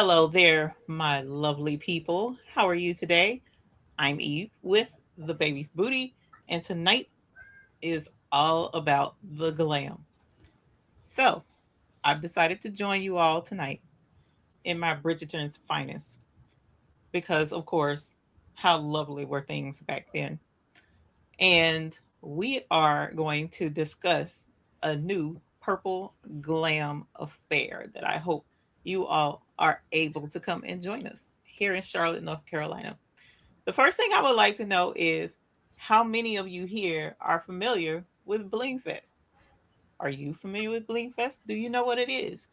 Hello there, my lovely people. How are you today? I'm Eve with the baby's booty, and tonight is all about the glam. So, I've decided to join you all tonight in my Bridgerton's finest because, of course, how lovely were things back then. And we are going to discuss a new purple glam affair that I hope you all are able to come and join us here in Charlotte, North Carolina. The first thing I would like to know is how many of you here are familiar with BlingFest? Are you familiar with BlingFest? Do you know what it is?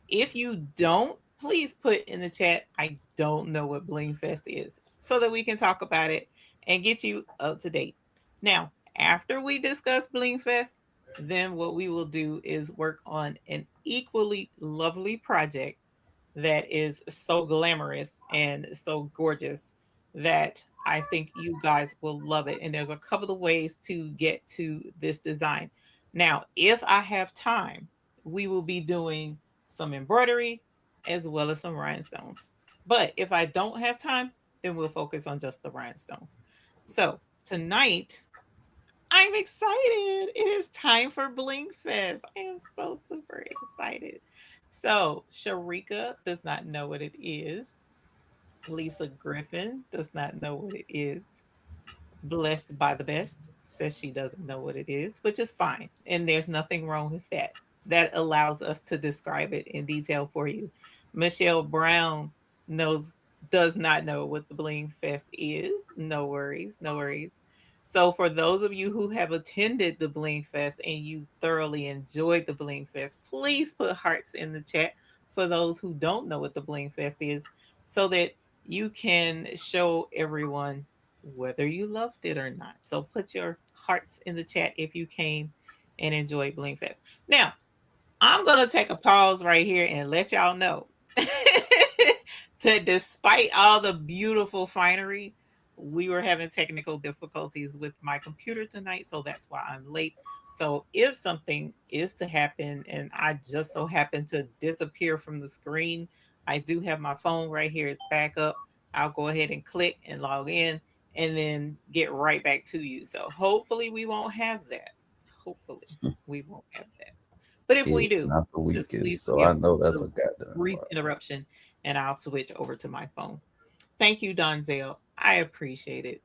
If you don't, please put in the chat, I don't know what BlingFest is, so that we can talk about it and get you up to date. Now, after we discuss BlingFest, then what we will do is work on an equally lovely project that is so glamorous and so gorgeous that I think you guys will love it. And there's a couple of ways to get to this design. Now, if I have time, we will be doing some embroidery as well as some rhinestones. But if I don't have time, then we'll focus on just the rhinestones. So tonight, I'm excited. It is time for Bling Fest. I am so super excited. So, Sharika does not know what it is. Lisa Griffin does not know what it is. Blessed by the Best says she doesn't know what it is, which is fine. And there's nothing wrong with that. That allows us to describe it in detail for you. Michelle Brown knows does not know what the Bling Fest is. No worries, no worries. So for those of you who have attended the Bling Fest and you thoroughly enjoyed the Bling Fest, please put hearts in the chat for those who don't know what the Bling Fest is so that you can show everyone whether you loved it or not. So put your hearts in the chat if you came and enjoyed BlingFest. Now, I'm going to take a pause right here and let y'all know that despite all the beautiful finery, we were having technical difficulties with my computer tonight. So that's why I'm late. So if something is to happen and I just so happen to disappear from the screen, I do have my phone right here. It's back up. I'll go ahead and click and log in and then get right back to you. So hopefully we won't have that. Hopefully we won't have that. But if we It's do, not the just please weakest, so I forgive know that's the a goddamn brief lie. interruption and I'll switch over to my phone. Thank you, Donzel. I appreciate it.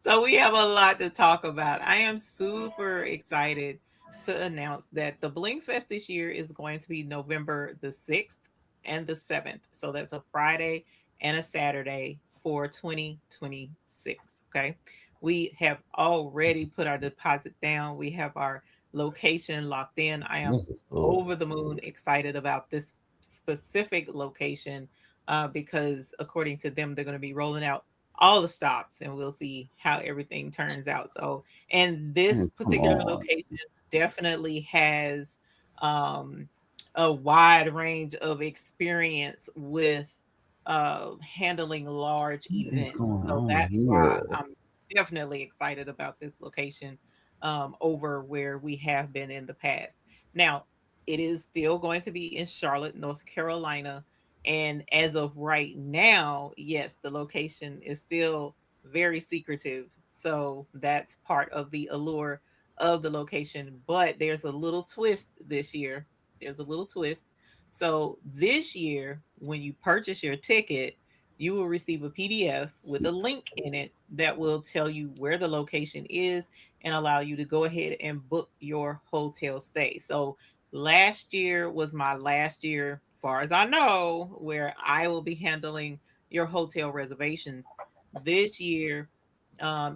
So we have a lot to talk about. I am super excited to announce that the Bling Fest this year is going to be November the 6th and the 7th. So that's a Friday and a Saturday for 2026. Okay. We have already put our deposit down. We have our location locked in. I am This is bull. over the moon excited about this specific location because according to them, they're going to be rolling out all the stops and we'll see how everything turns out. So, and this Man, come particular on. location definitely has um, a wide range of experience with handling large What is events. going So on that's why here? I'm definitely excited about this location over where we have been in the past. Now, it is still going to be in Charlotte, North Carolina, and as of right now, yes, the location is still very secretive. So that's part of the allure of the location. But there's a little twist this year. There's a little twist. So this year, when you purchase your ticket, you will receive a PDF with a Shit. link in it that will tell you where the location is and allow you to go ahead and book your hotel stay. So last year was my last year, far as I know, where I will be handling your hotel reservations. This year,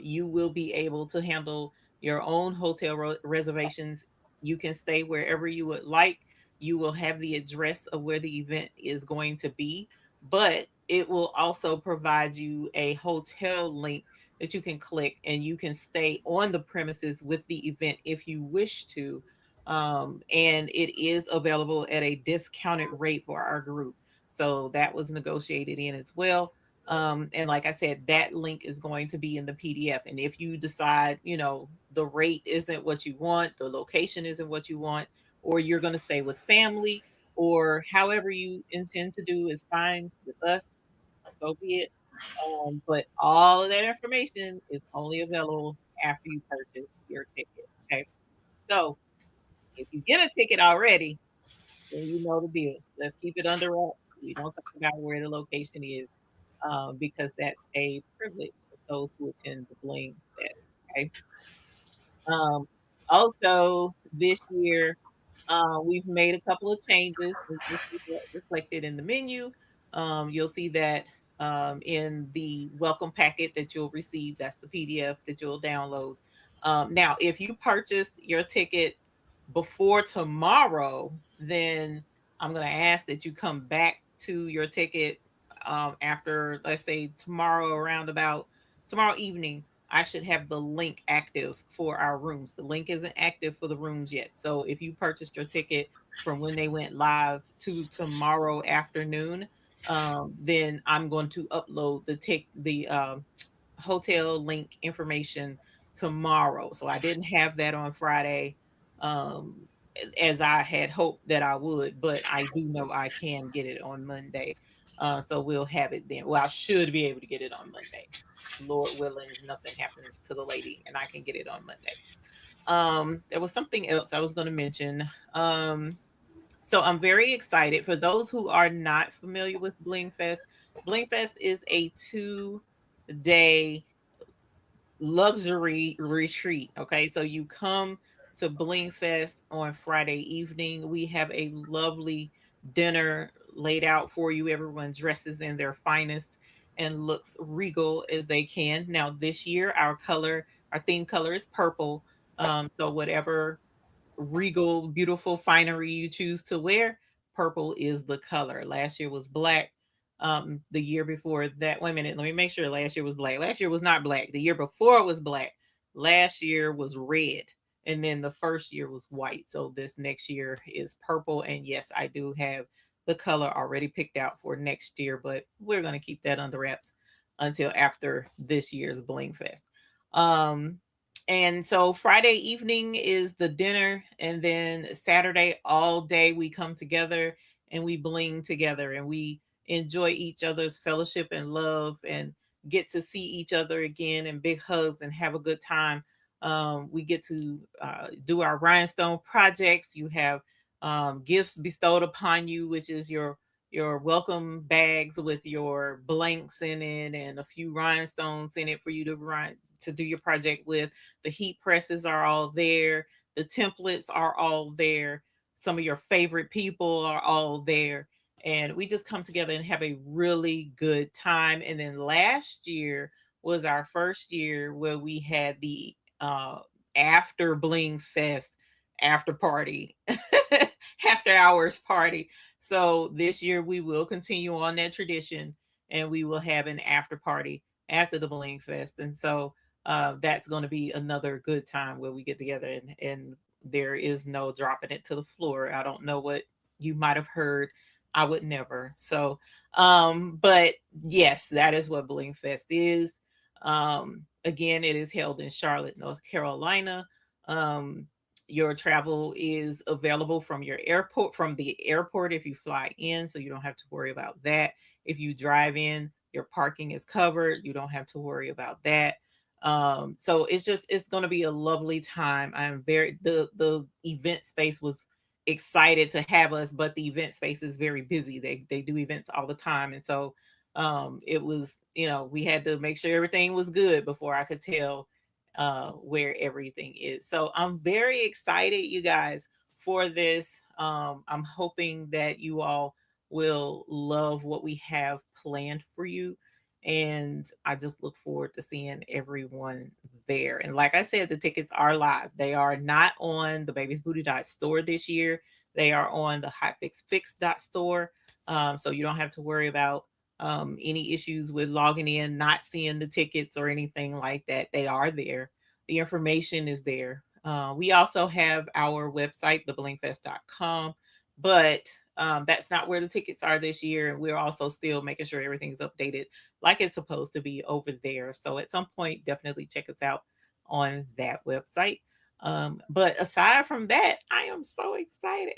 you will be able to handle your own hotel reservations. You can stay wherever you would like. You will have the address of where the event is going to be, but it will also provide you a hotel link that you can click and you can stay on the premises with the event if you wish to, and it is available at a discounted rate for our group. So that was negotiated in as well. And like I said, that link is going to be in the PDF. And if you decide, you know, the rate isn't what you want, the location isn't what you want, or you're going to stay with family, or however you intend to do is fine with us. So be it. But all of that information is only available after you purchase your ticket. Okay. So if you get a ticket already, then you know the deal. Let's keep it under wraps. We don't talk about where the location is, because that's a privilege of those who attend the Bling Fest. Okay. Um, Also, this year, we've made a couple of changes. You'll see that reflected in the menu. You'll see that in the welcome packet that you'll receive. That's the PDF that you'll download. Now, if you purchased your ticket before tomorrow, then I'm going to ask that you come back to your ticket after, let's say, tomorrow around about tomorrow evening. I should have the link active for our rooms. The link isn't active for the rooms yet. So if you purchased your ticket from when they went live to tomorrow afternoon, then I'm going to upload the hotel link information tomorrow. So I didn't have that on Friday, um, as I had hoped that I would, but I do know I can get it on Monday. So we'll have it then. Well, I should be able to get it on Monday. Lord willing, nothing happens to the lady and I can get it on Monday. There was something else I was going to mention. So I'm very excited for those who are not familiar with BlingFest. BlingFest is a 2 day luxury retreat. Okay, so you come to Bling Fest on Friday evening. We have a lovely dinner laid out for you. Everyone dresses in their finest and looks regal as they can. Now, this year, our theme color is purple. So whatever regal, beautiful finery you choose to wear, purple is the color. Last year was black. The year before that, wait a minute, let me make sure last year was black. Last year was not black. The year before was black. Last year was red. And then the first year was white. So this next year is purple. And yes, I do have the color already picked out for next year, but we're going to keep that under wraps until after this year's Bling Fest. Um, and so Friday evening is the dinner, and then Saturday all day we come together and we bling together and we enjoy each other's fellowship and love and get to see each other again and big hugs and have a good time. We get to do our rhinestone projects. You have gifts bestowed upon you, which is your welcome bags with your blanks in it and a few rhinestones in it for you to do your project with. The heat presses are all there. The templates are all there. Some of your favorite people are all there. And we just come together and have a really good time. And then last year was our first year where we had the after Bling Fest after party, after hours party. So this year we will continue on that tradition and we will have an after party after the Bling Fest. And so that's going to be another good time where we get together and there is no dropping it to the floor. I don't know what you might have heard. I would never. So, but yes, that is what Bling Fest is. Again, it is held in Charlotte, North Carolina. Um, your travel is available from your airport, from the airport if you fly in, so you don't have to worry about that. If you drive in, your parking is covered. You don't have to worry about that. So it's going to be a lovely time. I'm very the event space was excited to have us, but the event space is very busy. They do events all the time, and so it was, we had to make sure everything was good before I could tell where everything is. So I'm very excited, you guys, for this. I'm hoping that you all will love what we have planned for you. And I just look forward to seeing everyone there. And like I said, the tickets are live. They are not on the Baby's Booty store this year. They are on the Hotfix store. So you don't have to worry about any issues with logging in, not seeing the tickets or anything like that. They are there. The information is there. We also have our website, theblingfest.com, but that's not where the tickets are this year. And we're also still making sure everything's updated like it's supposed to be over there. So at some point, definitely check us out on that website. But aside from that, I am so excited.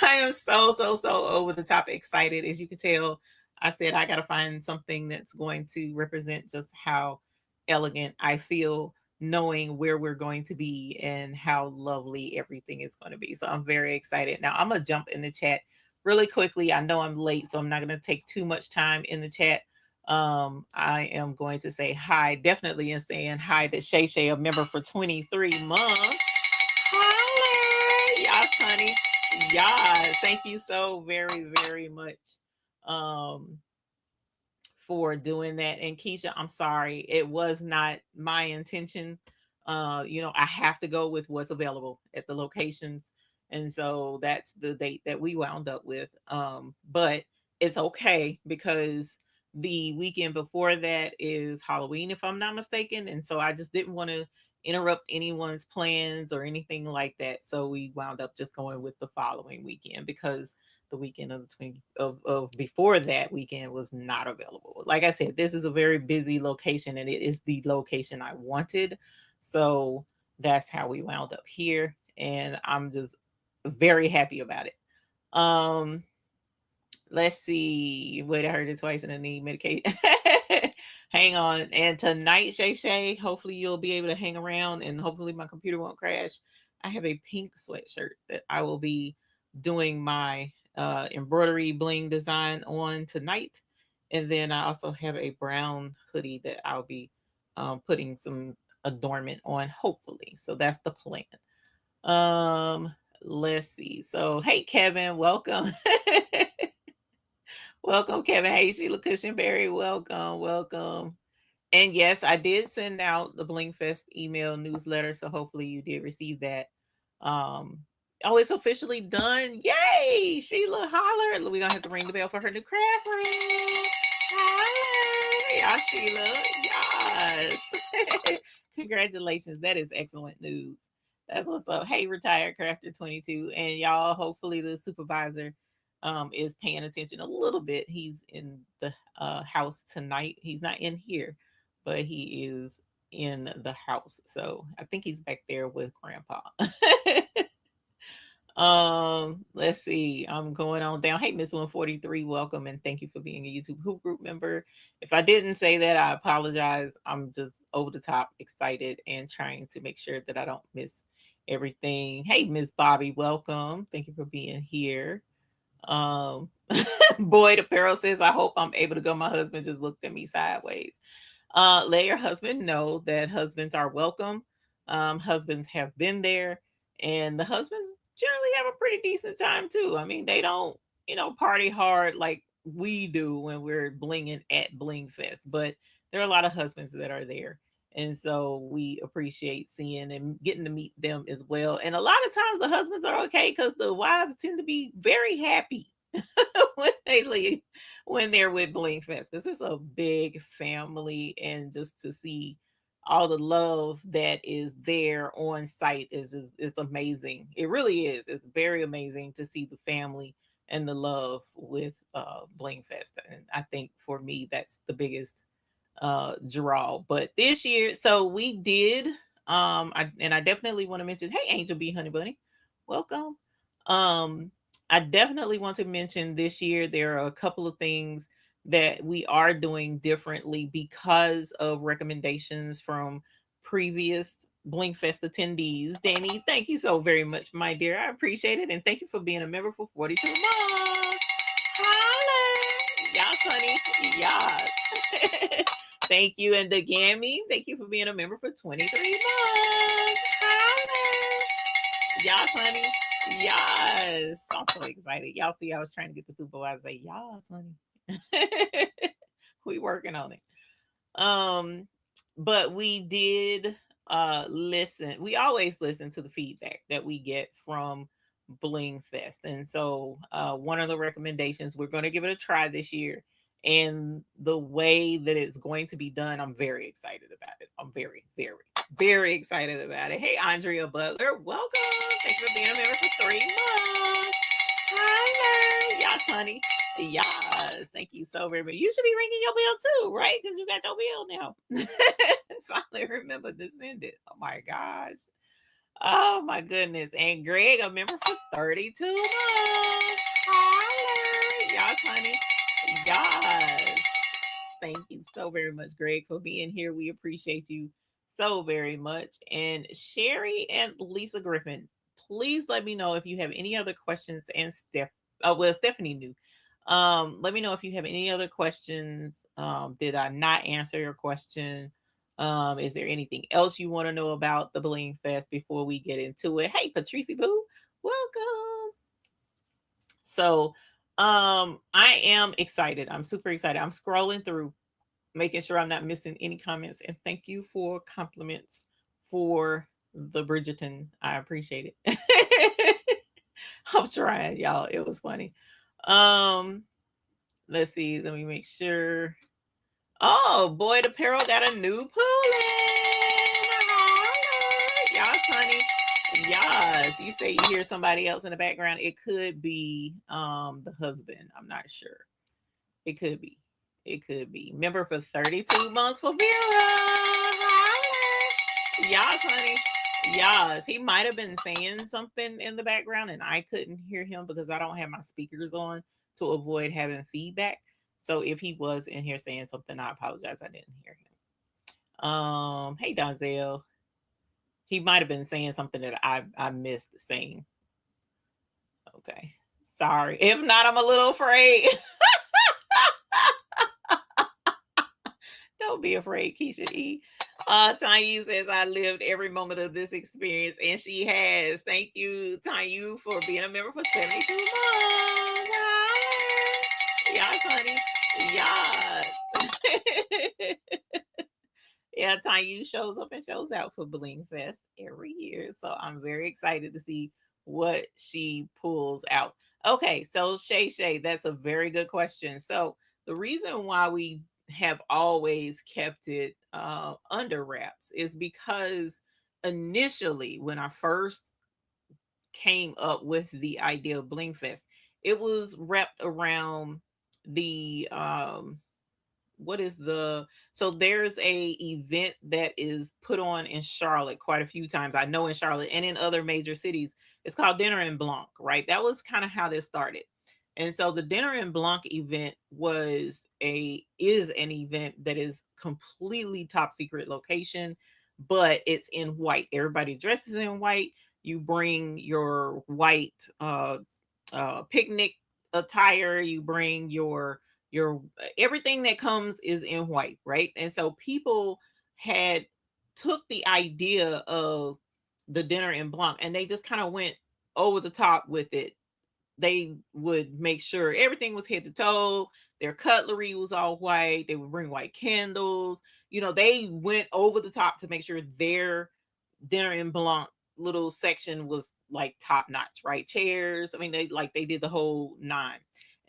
I am so over the top excited. As you can tell, I said I got to find something that's going to represent just how elegant I feel, knowing where we're going to be and how lovely everything is going to be. So I'm very excited. Now I'm going to jump in the chat really quickly. I know I'm late, so I'm not going to take too much time in the chat. I am going to say hi, definitely, and saying hi to Shay Shay, a member for 23 months. Hi, yes, honey. Yes, thank you so very much um, for doing that. And Keisha, I'm sorry, it was not my intention. I have to go with what's available at the locations. And so that's the date that we wound up with. But it's okay because the weekend before that is Halloween, if I'm not mistaken. And so I just didn't want to interrupt anyone's plans or anything like that. So we wound up just going with the following weekend because the weekend of the 20 of before that weekend was not available. Like I said, this is a very busy location and it is the location I wanted. So that's how we wound up here. And I'm just very happy about it. Um, let's see. Wait, I heard it twice and I need medication. Hang on. And tonight, Shay Shay, hopefully you'll be able to hang around and hopefully my computer won't crash. I have a pink sweatshirt that I will be doing my embroidery bling design on tonight. And then I also have a brown hoodie that I'll be putting some adornment on, hopefully. So that's the plan. Um, let's see. So, hey, Kevin, welcome. Welcome, Kevin. Hey, Sheila Cushionberry. Welcome. And yes, I did send out the BlingFest email newsletter, so hopefully you did receive that. Um, oh, it's officially done. Yay! Sheila, holler. We're gonna have to ring the bell for her new craft room. Holler. Yeah, Sheila. Yes. Congratulations. That is excellent news. That's what's up. Hey, retired crafter 22. And y'all, hopefully the supervisor is paying attention a little bit. He's in the house tonight. He's not in here, but he is in the house. So I think he's back there with grandpa. Let's see. I'm going on down. Hey, Miss 143, welcome and thank you for being a YouTube Hoop Group member. If I didn't say that, I apologize. I'm just over the top excited and trying to make sure that I don't miss everything. Hey, Miss Bobby, welcome. Thank you for being here. Um, Boyd Apparel says, I hope I'm able to go. My husband just looked at me sideways. Let your husband know that husbands are welcome. Husbands have been there, and the husbands generally have a pretty decent time too. I mean, they don't, party hard like we do when we're blinging at BlingFest, but there are a lot of husbands that are there. And so we appreciate seeing and getting to meet them as well. And a lot of times the husbands are okay because the wives tend to be very happy when they leave, when they're with BlingFest, because it's a big family, and just to see all the love that is there on site is just, it's amazing. It really is. It's very amazing to see the family and the love with BlingFest. And I think for me that's the biggest draw. But this year, so we did I definitely want to mention, hey Angel B Honey Bunny, welcome. um I definitely want to mention this year there are a couple of things that we are doing differently because of recommendations from previous BlingFest attendees. Danny, thank you so very much, my dear. I appreciate it. And thank you for being a member for 42 months. Holla! Yes, honey. Yes. Thank you. And the Gammy, thank you for being a member for 23 months. Holla! Yes, honey. Yes. I'm so excited. Y'all see, I was trying to get the supervisor to say, yes, honey. We working on it. But we did listen. We always listen to the feedback that we get from BlingFest. And so one of the recommendations, we're going to give it a try this year. And the way that it's going to be done, I'm very excited about it. I'm very excited about it. Hey, Andrea Butler, welcome. Thanks for being a member for 3 months. Hi, yes, honey. Yes, thank you so very much. You should be ringing your bell too, right? Because you got your bell now. Finally remember to send it. Oh my gosh. Oh my goodness. And Greg, a member for 32 months. Holler. Yes, honey. Yes. Thank you so very much, Greg, for being here. We appreciate you so very much. And Sherry and Lisa Griffin, please let me know if you have any other questions. And Stephanie knew. Let me know if you have any other questions. Did I not answer your question? Is there anything else you want to know about the Bling Fest before we get into it? Hey, Patricia Boo, welcome. So, I am excited. I'm super excited. I'm scrolling through, making sure I'm not missing any comments. And thank you for compliments for the Bridgerton. I appreciate it. I'm trying, y'all. It was funny. Um, let's see. Let me make sure. Oh, Boyd Apparel got a new pool in. Yes, honey. Yes. You say you hear somebody else in the background. It could be the husband. I'm not sure. It could be. It could be. Member for 32 months for Vera. Yes, honey. Yes. He might have been saying something in the background and I couldn't hear him because I don't have my speakers on to avoid having feedback. So if he was in here saying something, I apologize. I didn't hear him. Hey Donzel. He might have been saying something that I missed saying. Okay. Sorry. If not, I'm a little afraid. Don't be afraid, Keisha E. Tanya says, I lived every moment of this experience, and she has. Thank you, Tanya, for being a member for 72 months. Yes, honey. Yes. Yeah, Tanya shows up and shows out for BlingFest every year. So I'm very excited to see what she pulls out. Okay, so Shay, that's a very good question. So the reason why we have always kept it under wraps is because initially, when I first came up with the idea of BlingFest, it was wrapped around the what is the so there's a event that is put on in Charlotte quite a few times. I know in Charlotte and in other major cities, it's called Dinner and Blanc, right? That was kind of how this started. And so the Dinner and Blanc event is an event that is completely top secret location, but it's in white. Everybody dresses in white. You bring your white picnic attire, you bring your everything that comes is in white, right? And so people had took the idea of the Dinner in Blanc and they just kind of went over the top with it. They would make sure everything was head to toe. Their cutlery was all white. They would bring white candles. They went over the top to make sure their Dinner in Blanc little section was like top notch, right? Chairs. I mean, they did the whole nine.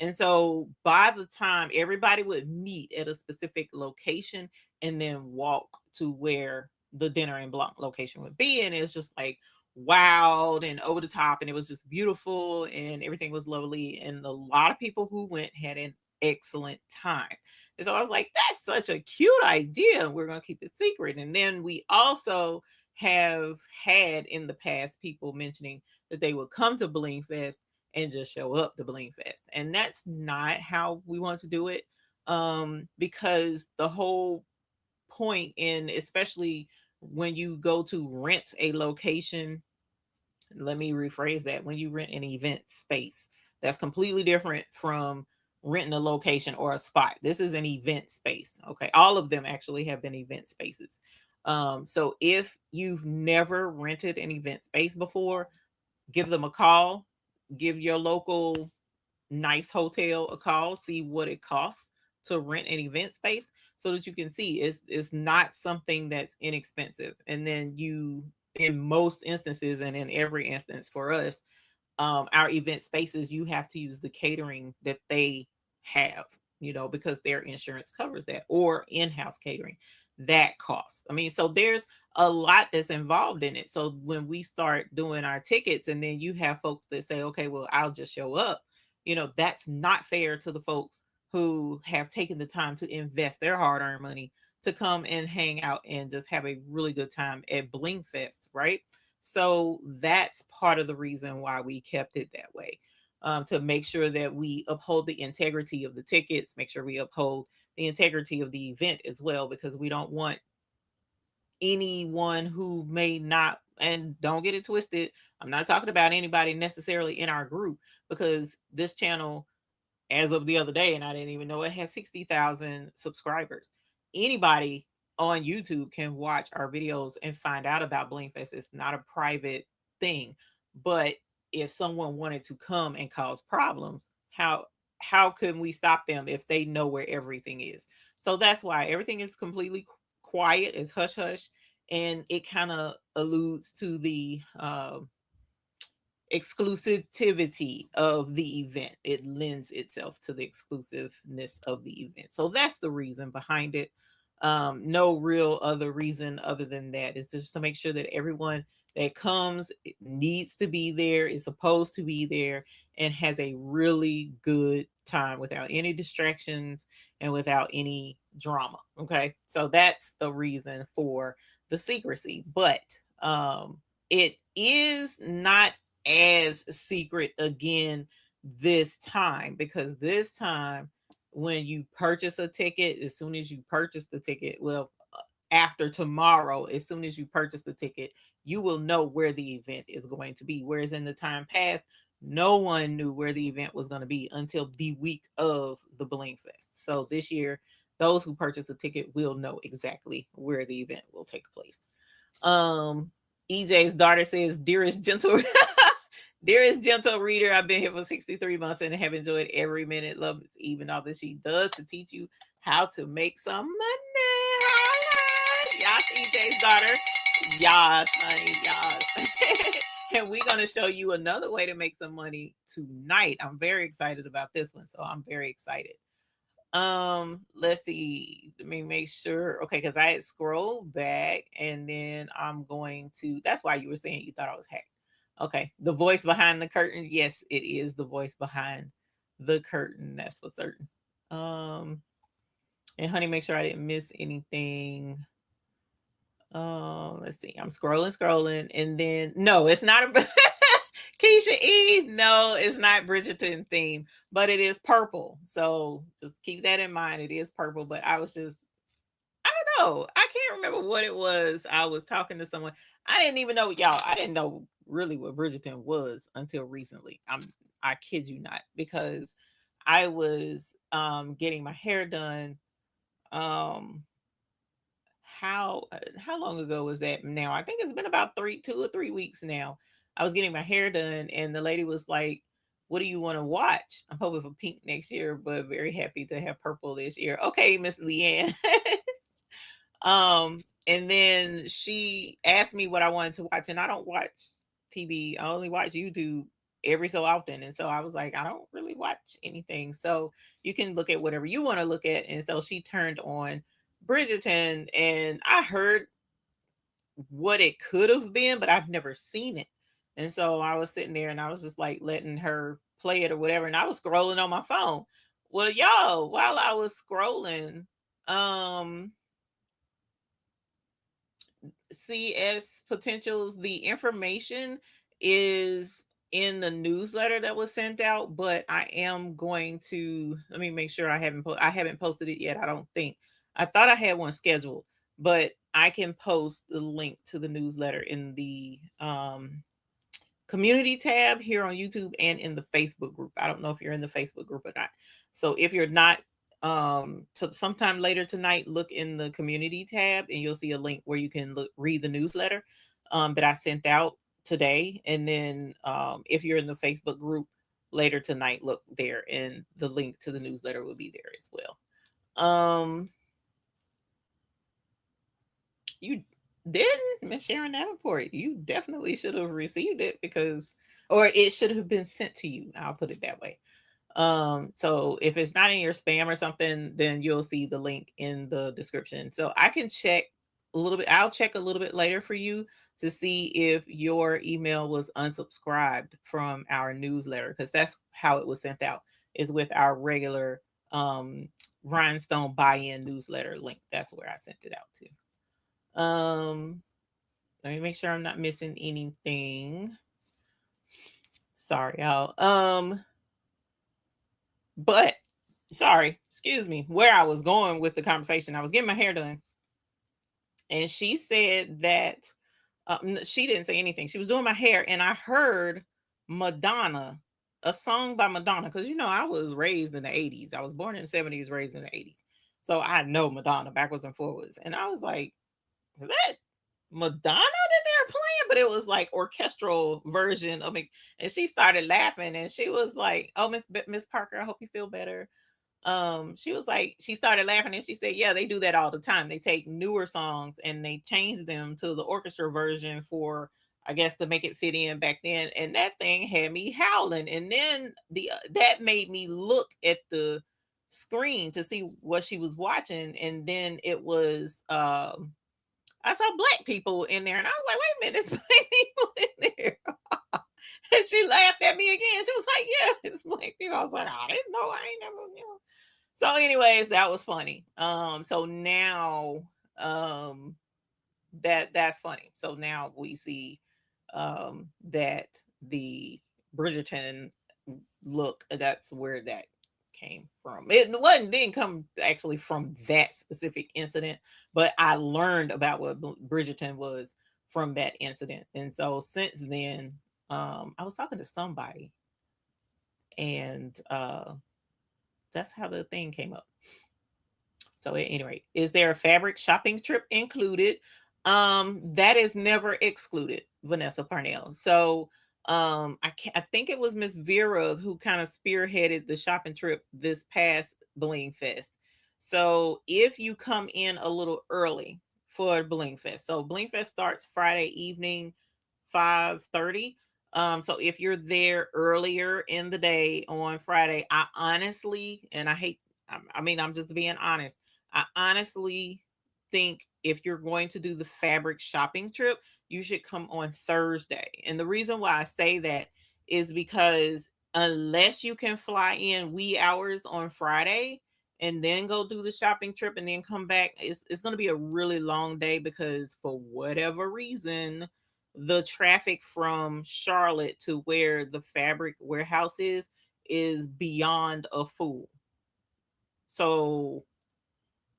And so by the time everybody would meet at a specific location and then walk to where the Dinner in Blanc location would be, and it's just like wild and over the top, and it was just beautiful and everything was lovely. And a lot of people who went had an excellent time. And so I was like, that's such a cute idea. We're going to keep it secret. And then we also have had in the past people mentioning that they would come to BlingFest and just show up to BlingFest. And that's not how we want to do it. Because the whole point in, especially when you go to rent a location, let me rephrase that. When you rent an event space, that's completely different from renting a location or a spot. This is an event space. Okay. All of them actually have been event spaces. So if you've never rented an event space before, give them a call, give your local nice hotel a call, see what it costs to rent an event space so that you can see it's not something that's inexpensive. And then you, in most instances and in every instance for us, our event spaces, you have to use the catering that they have, because their insurance covers that, or in-house catering that costs. I mean, so there's a lot that's involved in it. So when we start doing our tickets and then you have folks that say, okay, well, I'll just show up, that's not fair to the folks who have taken the time to invest their hard-earned money to come and hang out and just have a really good time at BlingFest, right? So that's part of the reason why we kept it that way. To make sure that we uphold the integrity of the tickets, make sure we uphold the integrity of the event as well, because we don't want anyone who may not, and don't get it twisted, I'm not talking about anybody necessarily in our group, because this channel, as of the other day, and I didn't even know it has 60,000 subscribers. Anybody on YouTube can watch our videos and find out about BlingFest. It's not a private thing. But if someone wanted to come and cause problems, how can we stop them if they know where everything is? So that's why everything is completely quiet, it's hush hush, and it kind of alludes to the exclusivity of the event. It lends itself to the exclusiveness of the event. So that's the reason behind it. No real other reason other than that. It's just to make sure that everyone that comes needs to be there, is supposed to be there, and has a really good time without any distractions and without any drama. Okay. So that's the reason for the secrecy. But it is not as secret again this time, because this time when you purchase a ticket, as soon as you purchase the ticket, well, after tomorrow, as soon as you purchase the ticket, you will know where the event is going to be. Whereas in the time past, no one knew where the event was going to be until the week of the Bling Fest. So this year, those who purchase a ticket will know exactly where the event will take place. Um, EJ's daughter says, "Dearest gentle, dearest gentle reader, I've been here for 63 months and have enjoyed every minute. Love even all that she does to teach you how to make some money." Yes, EJ's daughter. Yes, honey, yes. And we're gonna show you another way to make some money tonight. I'm very excited about this one, so I'm very excited. Let's see. Let me make sure. Okay, because I had scrolled back and then I'm going to, that's why you were saying you thought I was hacked. Okay. The voice behind the curtain. Yes, it is the voice behind the curtain. That's for certain. Um, and honey, make sure I didn't miss anything. Let's see. I'm scrolling, and then no, it's not a Keisha E. No, it's not Bridgerton theme, but it is purple. So just keep that in mind. It is purple, but I was just, I don't know. I can't remember what it was. I was talking to someone. I didn't even know, y'all. I didn't know really what Bridgerton was until recently. I kid you not, because I was getting my hair done. Um how long ago was that now? I think it's been about 2 or 3 weeks now. I was getting my hair done and the lady was like, "What do you want to watch?" I'm hoping for pink next year, but very happy to have purple this year. Okay, Miss Leanne. And then she asked me what I wanted to watch, and I don't watch TV. I only watch YouTube every so often. And so I was like, I don't really watch anything. So you can look at whatever you want to look at. And so she turned on Bridgerton, and I heard what it could have been, but I've never seen it. And so I was sitting there and I was just like letting her play it or whatever. And I was scrolling on my phone. Well, y'all, while I was scrolling, um, CS Potentials, the information is in the newsletter that was sent out, but I am going to, let me make sure I haven't posted it yet. I don't think. I thought I had one scheduled, but I can post the link to the newsletter in the community tab here on YouTube and in the Facebook group. I don't know if you're in the Facebook group or not. So if you're not, so sometime later tonight, look in the community tab and you'll see a link where you can read the newsletter that I sent out today. And then if you're in the Facebook group later tonight, look there and the link to the newsletter will be there as well. You didn't, Miss Sharon Davenport. You definitely should have received it, because, or it should have been sent to you. I'll put it that way. So if it's not in your spam or something, then you'll see the link in the description. So I can check a little bit. I'll check a little bit later for you to see if your email was unsubscribed from our newsletter, because that's how it was sent out, is with our regular rhinestone buy-in newsletter link. That's where I sent it out to. Let me make sure I'm not missing anything. Sorry, y'all. But sorry, excuse me, where I was going with the conversation. I was getting my hair done, and she said that she didn't say anything. She was doing my hair, and I heard Madonna, a song by Madonna, because I was raised in the 80s. I was born in the 70s, raised in the 80s. So I know Madonna backwards and forwards. And I was like, is that Madonna that they're playing? But it was like orchestral version of me. And she started laughing, and she was like, "Oh, Miss Parker, I hope you feel better." She was like, she started laughing, and she said, yeah, they do that all the time. They take newer songs and they change them to the orchestra version for, I guess, to make it fit in back then. And that thing had me howling. And then that made me look at the screen to see what she was watching. And then it was I saw black people in there, and I was like, wait a minute, there's black people in there. And she laughed at me again. She was like, yeah, it's black people. I was like, I didn't know. I ain't never. So, anyways, that was funny. So now, that's funny. So now we see, that the Bridgerton look. That's where that came from. It wasn't didn't come actually from that specific incident, but I learned about what Bridgerton was from that incident, and so since then, I was talking to somebody, and that's how the thing came up. So at any rate, is there a fabric shopping trip included? That is never excluded, Vanessa Parnell. So I think it was Miss Vera who kind of spearheaded the shopping trip this past BlingFest. So if you come in a little early for BlingFest, so BlingFest starts Friday evening, 5:30. So if you're there earlier in the day on Friday, I honestly, and I hate, I mean, I'm just being honest. I honestly think if you're going to do the fabric shopping trip, you should come on Thursday. And the reason why I say that is because unless you can fly in wee hours on Friday and then go do the shopping trip and then come back, it's going to be a really long day, because for whatever reason, the traffic from Charlotte to where the fabric warehouse is beyond a fool. So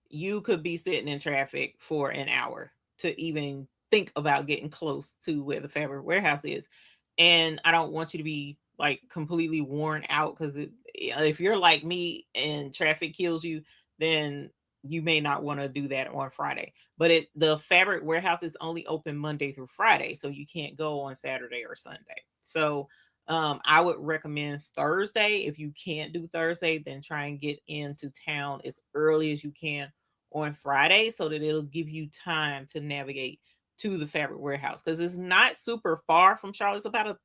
you could be sitting in traffic for an hour to even think about getting close to where the fabric warehouse is. And I don't want you to be like completely worn out, because if you're like me and traffic kills you, then you may not want to do that on Friday. But the fabric warehouse is only open Monday through Friday, so you can't go on Saturday or Sunday. So I would recommend Thursday. If you can't do Thursday, then try and get into town as early as you can on Friday, so that it'll give you time to navigate to the fabric warehouse, because it's not super far from Charlotte. It's about a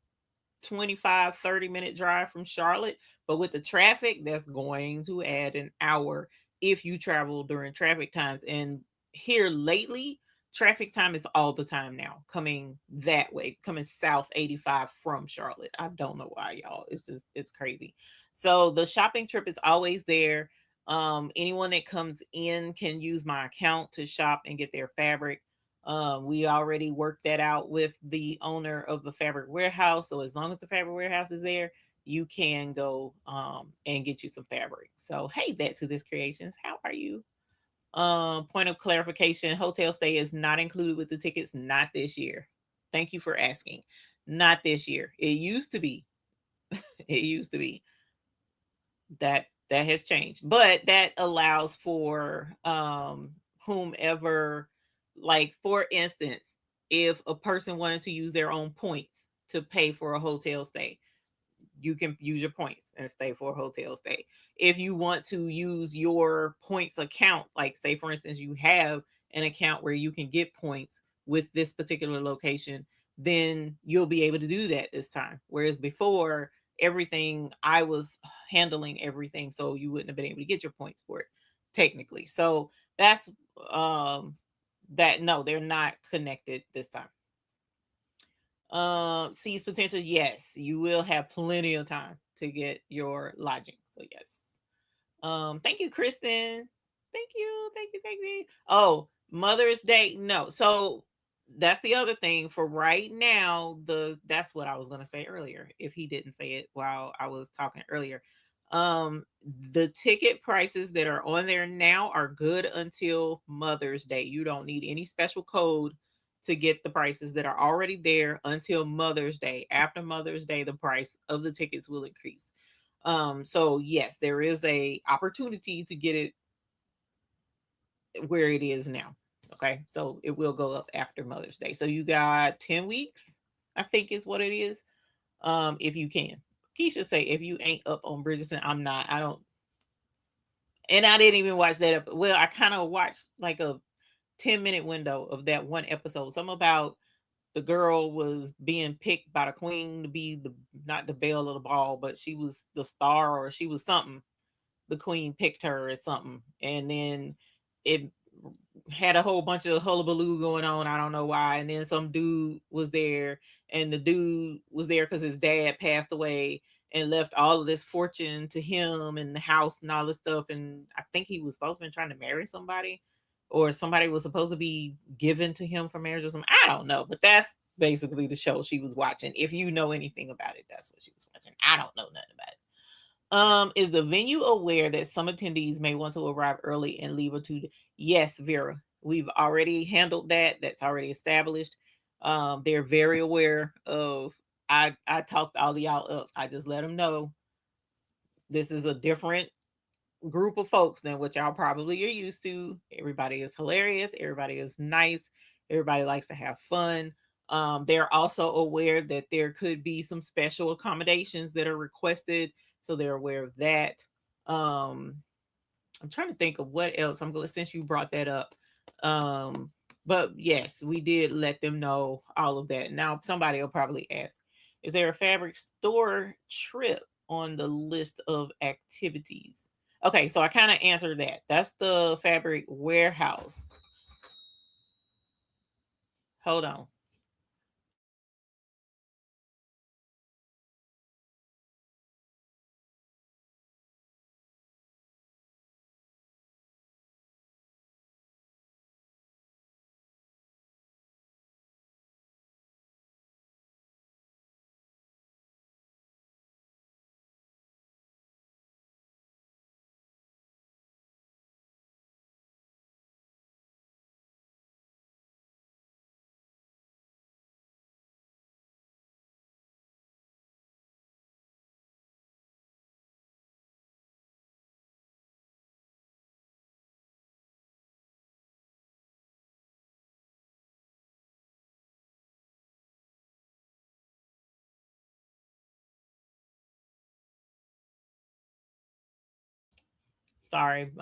25-30 minute drive from Charlotte, but with the traffic, that's going to add an hour if you travel during traffic times. And here lately, traffic time is all the time now, coming that way, coming south 85 from Charlotte. I don't know why, y'all. It's crazy. So the shopping trip is always there. Anyone that comes in can use my account to shop and get their fabric. We already worked that out with the owner of the fabric warehouse. So as long as the fabric warehouse is there, you can go and get you some fabric. So hey, that's to this creations. How are you? Point of clarification: hotel stay is not included with the tickets. Not this year. Thank you for asking. Not this year. It used to be. It used to be. That has changed, but that allows for whomever, like for instance, if a person wanted to use their own points to pay for a hotel stay, you can use your points and stay for a hotel stay. If you want to use your points account, like say for instance you have an account where you can get points with this particular location, then you'll be able to do that this time. Whereas before, everything I was handling everything, so you wouldn't have been able to get your points for it technically. So that's um That no, they're not connected this time. Sees potential. Yes, you will have plenty of time to get your lodging. So yes. Thank you, Kristen. Thank you, thank you, thank you. Oh, Mother's Day. No. So that's the other thing for right now. That's what I was gonna say earlier. If he didn't say it while I was talking earlier. The ticket prices that are on there now are good until Mother's Day. You don't need any special code to get the prices that are already there until Mother's Day. After Mother's Day, the price of the tickets will increase. So yes, there is a opportunity to get it where it is now. Okay, so it will go up after Mother's Day. So you got 10 weeks, I think is what it is. If you can. Keisha say if you ain't up on Bridgerton, I'm not. I don't, and I didn't even watch that. Well, I kind of watched like a 10-minute window of that one episode. Something about the girl was being picked by the queen to be the not the belle of the ball, but she was the star or she was something. The queen picked her or something, and then it had a whole bunch of hullabaloo going on. I don't know why. And then some dude was there, and the dude was there because his dad passed away and left all of this fortune to him and the house and all this stuff. And I think he was supposed to be trying to marry somebody, or somebody was supposed to be given to him for marriage or something. I don't know, but that's basically the show she was watching. If you know anything about it, that's what she was watching. I don't know nothing about it. Is the venue aware that some attendees may want to arrive early and leave a two? Yes, Vera. We've already handled that. That's already established. They're very aware of. I talked all of y'all up. I just let them know this is a different group of folks than what y'all probably are used to. Everybody is hilarious. Everybody is nice. Everybody likes to have fun. They're also aware that there could be some special accommodations that are requested, so they're aware of that. Um, I'm trying to think of what else. I'm glad since you brought that up. Um, but yes, we did let them know all of that. Now somebody will probably ask, is there a fabric store trip on the list of activities? Okay, so I kind of answered that. That's the fabric warehouse. Hold on. Sorry,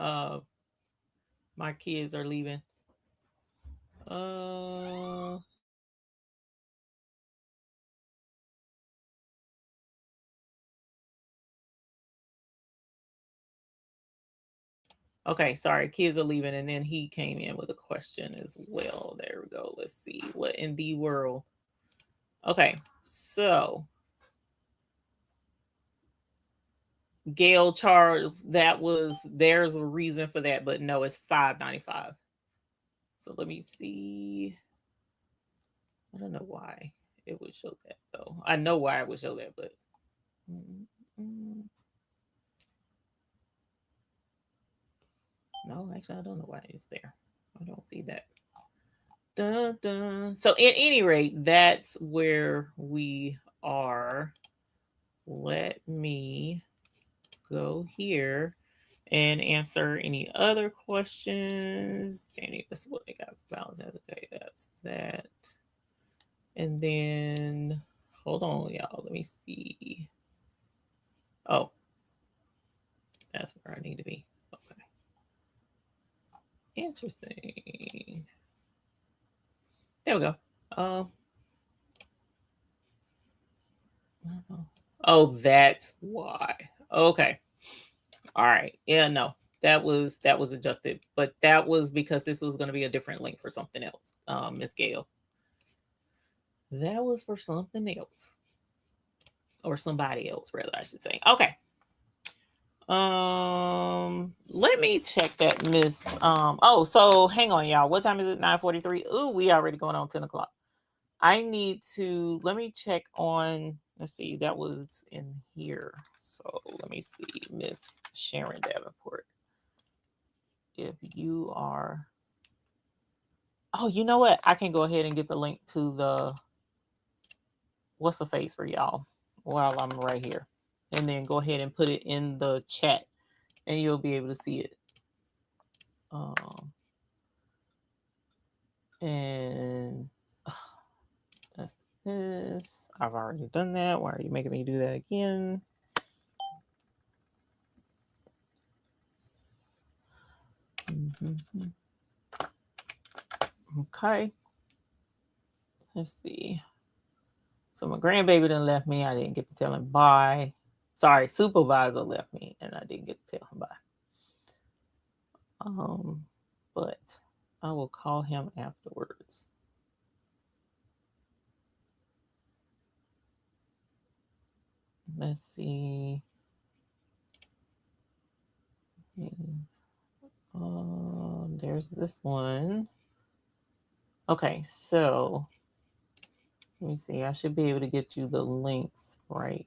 my kids are leaving. Uh, okay, sorry, kids are leaving, and then he came in with a question as well. There we go. Let's see what in the world. Okay, so Gail Charles, that was there's a reason for that, but no, it's $5.95. So let me see. I don't know why it would show that though. I know why it would show that, but mm, mm, no, actually, I don't know why it's there. I don't see that. Dun, dun. So, at any rate, that's where we are. Let me go here and answer any other questions. Danny, this is what they got balance. Okay, that's that. And then hold on, y'all. Let me see. Oh, that's where I need to be. Okay. Interesting. There we go. Um, oh, that's why. Okay. All right. Yeah, no. that was adjusted, but that was because this was going to be a different link for something else. Miss Gail, that was for something else, or somebody else, rather, I should say. Okay. Let me check that, Miss. Oh, so hang on, y'all. What time is it? 9:43. Ooh, we already going on 10 o'clock. I need to let me check on. Let's see, that was in here. So let me see, Miss Sharon Davenport. If you are, oh, you know what? I can go ahead and get the link to the what's the face for y'all while I'm right here, and then go ahead and put it in the chat, and you'll be able to see it. And that's this. I've already done that. Why are you making me do that again? Mm-hmm. Okay. Let's see. So my grandbaby done left me. I didn't get to tell him bye. Sorry, supervisor left me, and I didn't get to tell him bye. But I will call him afterwards. Let's see. There's this one. Okay, so let me see. I should be able to get you the links right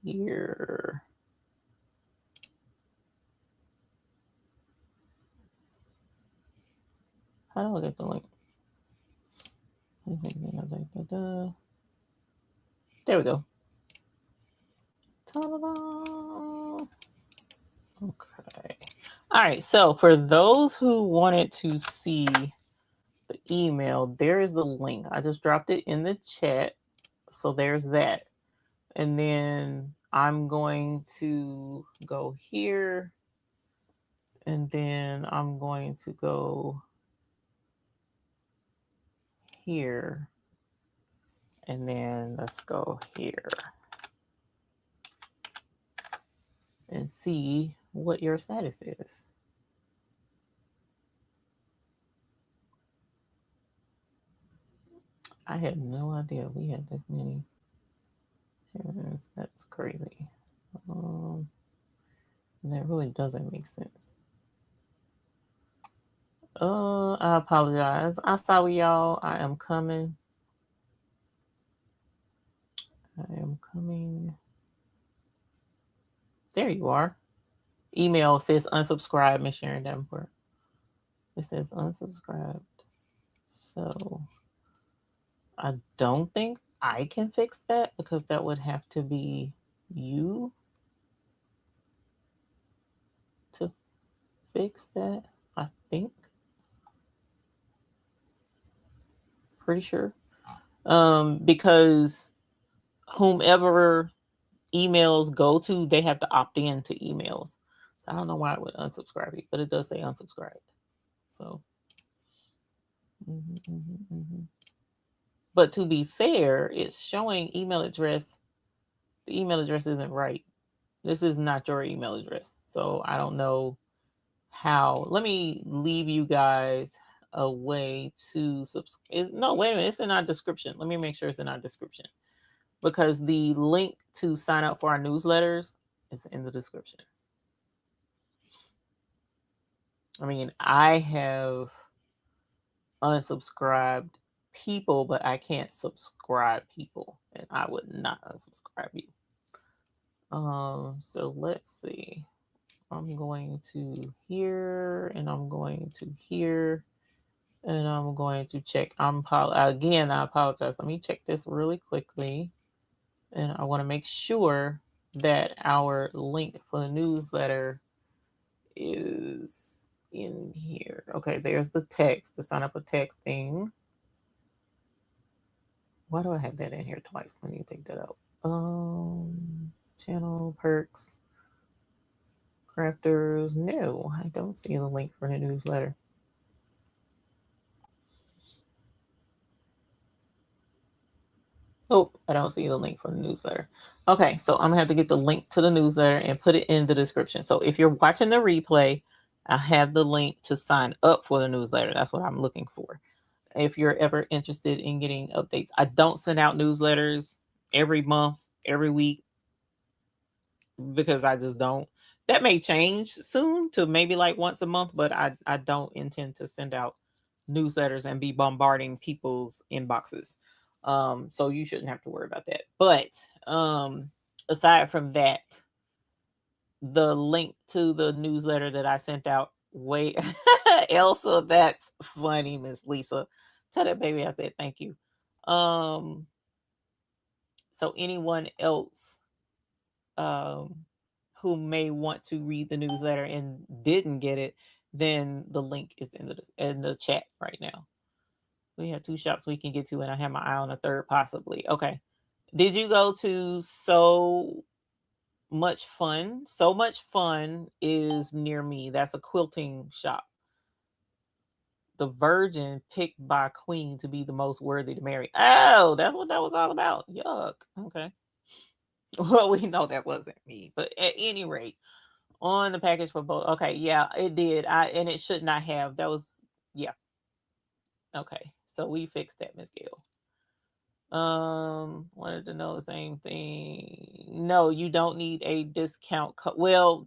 here. How do I get the link? There we go. Ta-da-da. Okay. All right. So for those who wanted to see the email, there is the link. I just dropped it in the chat. So there's that. And then I'm going to go here. And then I'm going to go here. And then let's go here and see what your status is. I had no idea we had this many. That's crazy. That really doesn't make sense. I apologize. I saw y'all. I am coming. There you are. Email says unsubscribe, Miss Sharon Davenport. It says unsubscribed. So I don't think I can fix that because that would have to be you to fix that, I think. Pretty sure. Because whomever emails go to, they have to opt in to emails. I don't know why it would unsubscribe you, but it does say unsubscribed. So, but to be fair, it's showing email address. The email address isn't right. This is not your email address. So I don't know how. Let me leave you guys a way to subscribe. No, wait a minute. It's in our description. Let me make sure it's in our description, because the link to sign up for our newsletters is in the description. I mean, I have unsubscribed people, but I can't subscribe people, and I would not unsubscribe you. So let's see. I'm going to here, and I'm going to here, and I'm going to check. Again, I apologize. Let me check this really quickly, and I want to make sure that our link for the newsletter is in here. Okay, there's the text, the sign up a text thing. Why do I have that in here twice? Let me take that out. Channel perks, crafters. No, I don't see the link for the newsletter. Oh, I don't see the link for the newsletter. Okay, so I'm gonna have to get the link to the newsletter and put it in the description. So if you're watching the replay, I have the link to sign up for the newsletter. That's what I'm looking for. If you're ever interested in getting updates, I don't send out newsletters every month, every week, because I just don't. That may change soon to maybe like once a month, but I don't intend to send out newsletters and be bombarding people's inboxes. So you shouldn't have to worry about that. But aside from that, the link to the newsletter that I sent out way Elsa, that's funny, Miss Lisa. Tell that baby I said thank you. So anyone else who may want to read the newsletter and didn't get it, then the link is in the chat right now. We have 2 shops we can get to, and I have my eye on a third possibly. Okay. Did you go to So Much Fun? So Much Fun is near me. That's a quilting shop. The virgin picked by queen to be the most worthy to marry. Oh, that's what that was all about. Yuck. Okay. Well, we know that wasn't me, but at any rate, on the package for both. Okay, yeah, it did. And it should not have. That was, yeah. Okay, so we fixed that, Miss Gail. Wanted to know the same thing. No, you don't need a discount code. Well,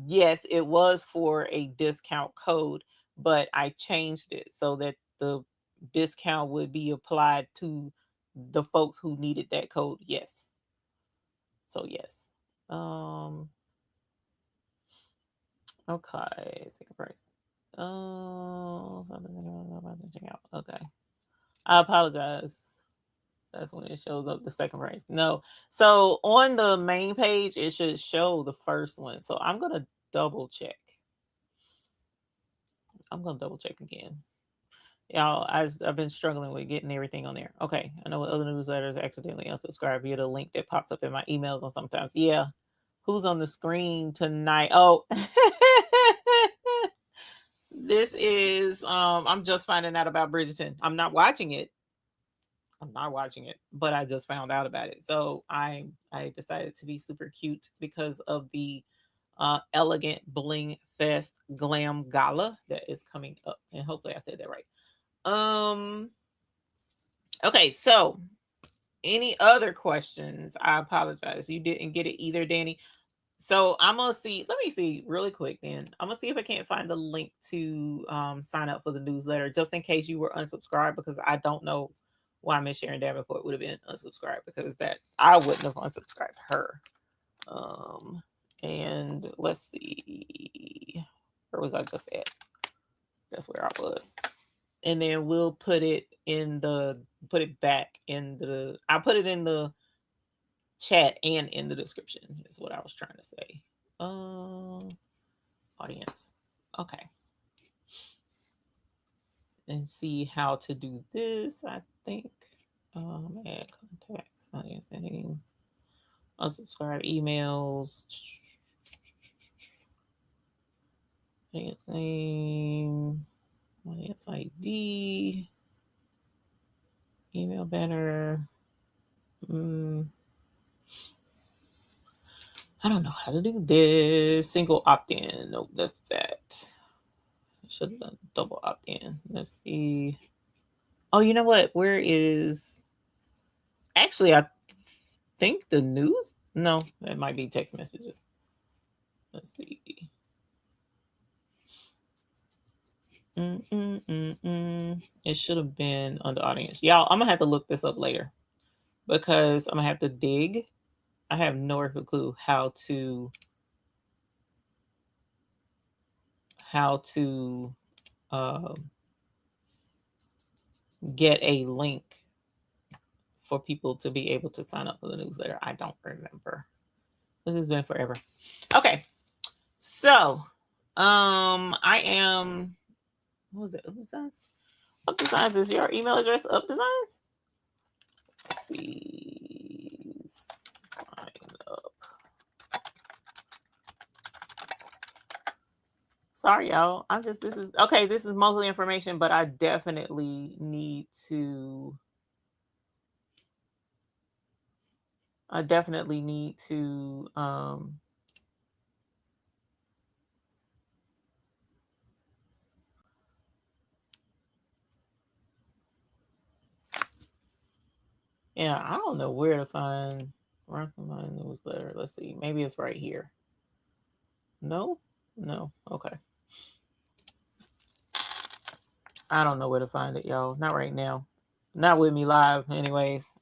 yes, it was for a discount code, but I changed it so that the discount would be applied to the folks who needed that code. Yes. So yes. Okay, second price. Oh, something about to check out. Okay. I apologize. That's when it shows up the second price. No. So on the main page, it should show the first one. So I'm gonna double check. I'm gonna double check again. Y'all, I've been struggling with getting everything on there. Okay. I know with other newsletters accidentally unsubscribe via the link that pops up in my emails and sometimes. Yeah. Who's on the screen tonight? Oh. This is I'm just finding out about Bridgerton. I'm not watching it. But I just found out about it. So I decided to be super cute because of the elegant bling fest glam gala that is coming up. And hopefully I said that right. Okay, so any other questions? I apologize. You didn't get it either, Danny. So I'm gonna see. Let me see really quick. Then I'm gonna see if I can't find the link to sign up for the newsletter, just in case you were unsubscribed, because I don't know why Miss Sharon Davenport would have been unsubscribed, because that I wouldn't have unsubscribed her. And let's see, where was I just at? That's where I was. And then we'll put it back in the. I'll put it in the chat and in the description is what I was trying to say. Audience. Okay. And see how to do this, I think. Add contacts, audience settings, unsubscribe emails, audience name, audience ID, email banner. I don't know how to do this. Single opt-in. Nope, that's that. Should have done double opt-in. Let's see. Oh, you know what? Where is actually I think the news? No, that might be text messages. Let's see. It should have been on the audience. Y'all, I'm gonna have to look this up later because I'm gonna have to dig. I have no clue how to get a link for people to be able to sign up for the newsletter. I don't remember. This has been forever. Okay. So, I am, what was it? Up Designs? Up Designs is your email address, Up Designs? Let's see. Sign up. Sorry, y'all. This is mostly information, but I definitely need to Yeah, I don't know where to find my newsletter. Let's see. Maybe it's right here. No? No. Okay. I don't know where to find it, y'all. Not right now. Not with me live, anyways.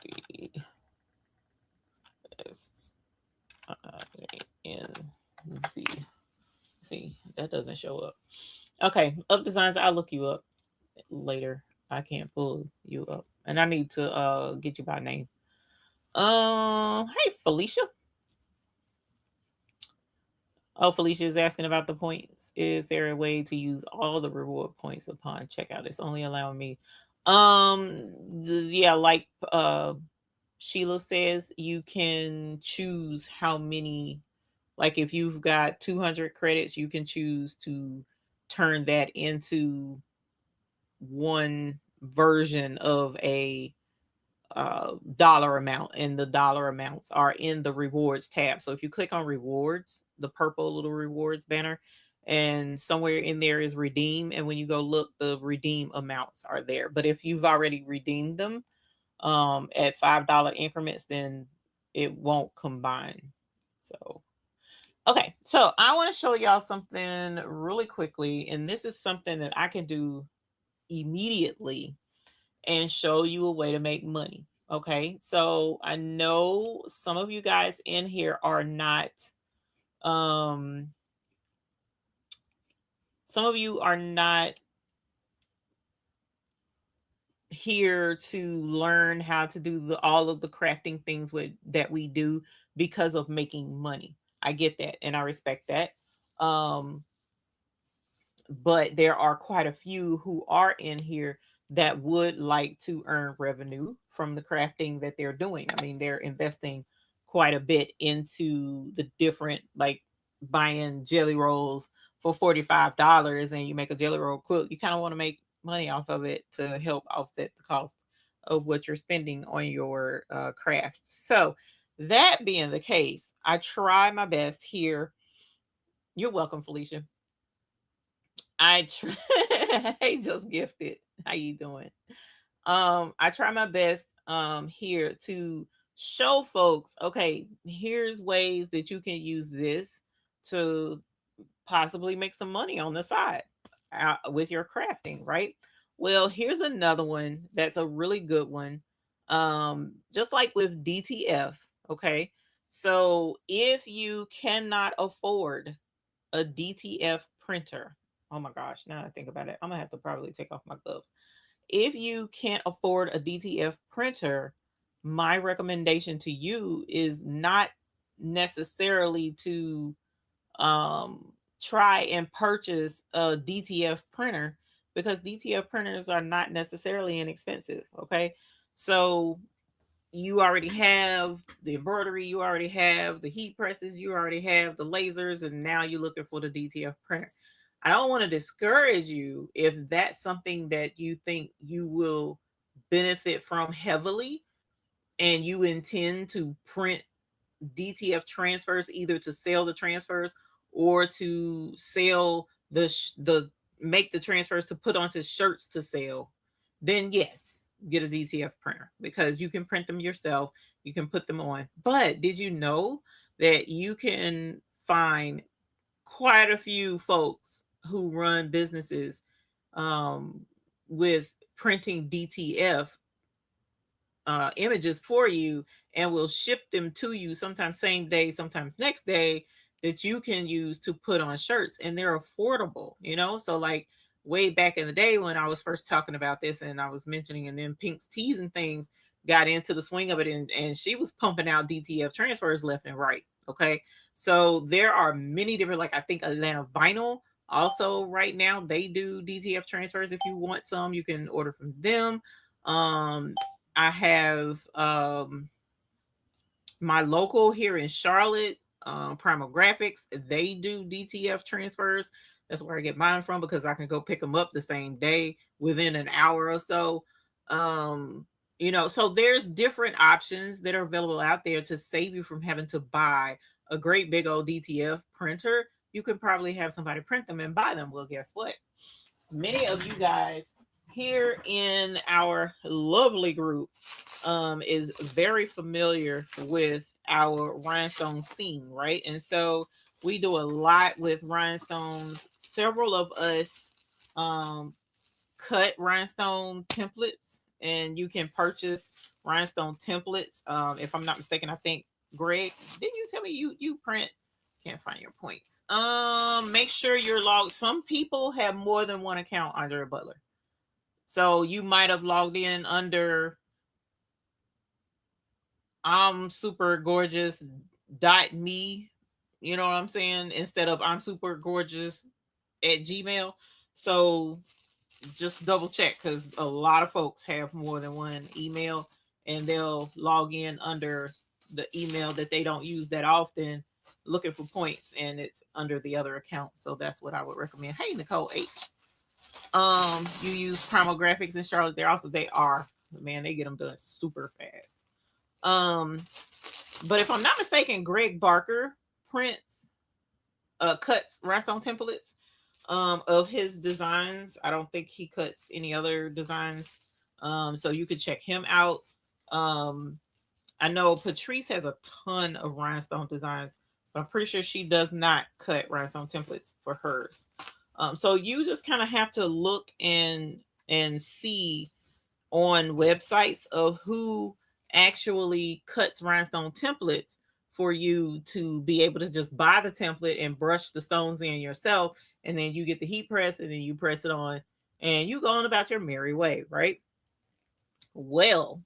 D S I N Z. See, that doesn't show up. Okay, Up Designs. I'll look you up later. I can't pull you up, and I need to get you by name. Hey Felicia. Oh, Felicia is asking about the points. Is there a way to use all the reward points upon checkout? It's only allowing me. Yeah, like Sheila says, you can choose how many. Like if you've got 200 credits, you can choose to turn that into one version of a dollar amount, and the dollar amounts are in the rewards tab. So if you click on rewards, the purple little rewards banner, and somewhere in there is redeem, and when you go look, the redeem amounts are there. But if you've already redeemed them at $5 increments, then it won't combine. So okay, so I want to show y'all something really quickly, and this is something that I can do immediately and show you a way to make money. Okay. So I know some of you guys in here are not, um, some of you are not here to learn how to do all of the crafting things that we do because of making money. I get that and I respect that. Um, but there are quite a few who are in here that would like to earn revenue from the crafting that they're doing. I mean, they're investing quite a bit into the different, like buying jelly rolls for $45 and you make a jelly roll quilt. You kind of want to make money off of it to help offset the cost of what you're spending on your craft. So, that being the case, I try my best here. You're welcome, Felicia. I try hey, just gifted. How you doing? I try my best here to show folks, okay, here's ways that you can use this to possibly make some money on the side with your crafting, right? Well, here's another one that's a really good one. Just like with DTF, okay? So if you cannot afford a DTF printer. Oh my gosh, now I think about it, I'm gonna have to probably take off my gloves. If you can't afford a DTF printer, my recommendation to you is not necessarily to try and purchase a DTF printer because DTF printers are not necessarily inexpensive. Okay. So you already have the embroidery, you already have the heat presses, you already have the lasers, and now you're looking for the DTF printer. I don't want to discourage you if that's something that you think you will benefit from heavily and you intend to print DTF transfers either to sell the transfers or to sell the make the transfers to put onto shirts to sell, then yes, get a DTF printer because you can print them yourself, you can put them on. But did you know that you can find quite a few folks who run businesses um, with printing DTF images for you and will ship them to you sometimes same day, sometimes next day, that you can use to put on shirts, and they're affordable, you know? So like way back in the day when I was first talking about this and I was mentioning, and then Pink's Teas and things got into the swing of it, and she was pumping out DTF transfers left and right. Okay. So there are many different, like I think Atlanta Vinyl also right now, they do DTF transfers. If you want some, you can order from them. I have my local here in Charlotte, Primal Graphics. They do DTF transfers. That's where I get mine from because I can go pick them up the same day within an hour or so. You know, so there's different options that are available out there to save you from having to buy a great big old DTF printer. You can probably have somebody print them and buy them. Well, guess what? Many of you guys here in our lovely group is very familiar with our rhinestone scene, right? And so we do a lot with rhinestones. Several of us um, cut rhinestone templates, and you can purchase rhinestone templates. If I'm not mistaken, I think Greg, didn't you tell me you print? Can't find your points. Make sure you're logged. Some people have more than one account, Andrea Butler. So you might have logged in under I'm super gorgeous dot me, you know what I'm saying, instead of I'm super gorgeous at Gmail. So just double check, because a lot of folks have more than one email, and they'll log in under the email that they don't use that often looking for points, and it's under the other account. So that's what I would recommend. Hey, Nicole H. You use Primal Graphics in Charlotte. They are, man, they get them done super fast. Um, but if I'm not mistaken, Greg Barker prints cuts rhinestone templates of his designs. I don't think he cuts any other designs. So you could check him out. Um, I know Patrice has a ton of rhinestone designs, but I'm pretty sure she does not cut rhinestone templates for hers. So you just kind of have to look and see on websites of who actually cuts rhinestone templates for you to be able to just buy the template and brush the stones in yourself, and then you get the heat press and then you press it on and you go on about your merry way, right? Well,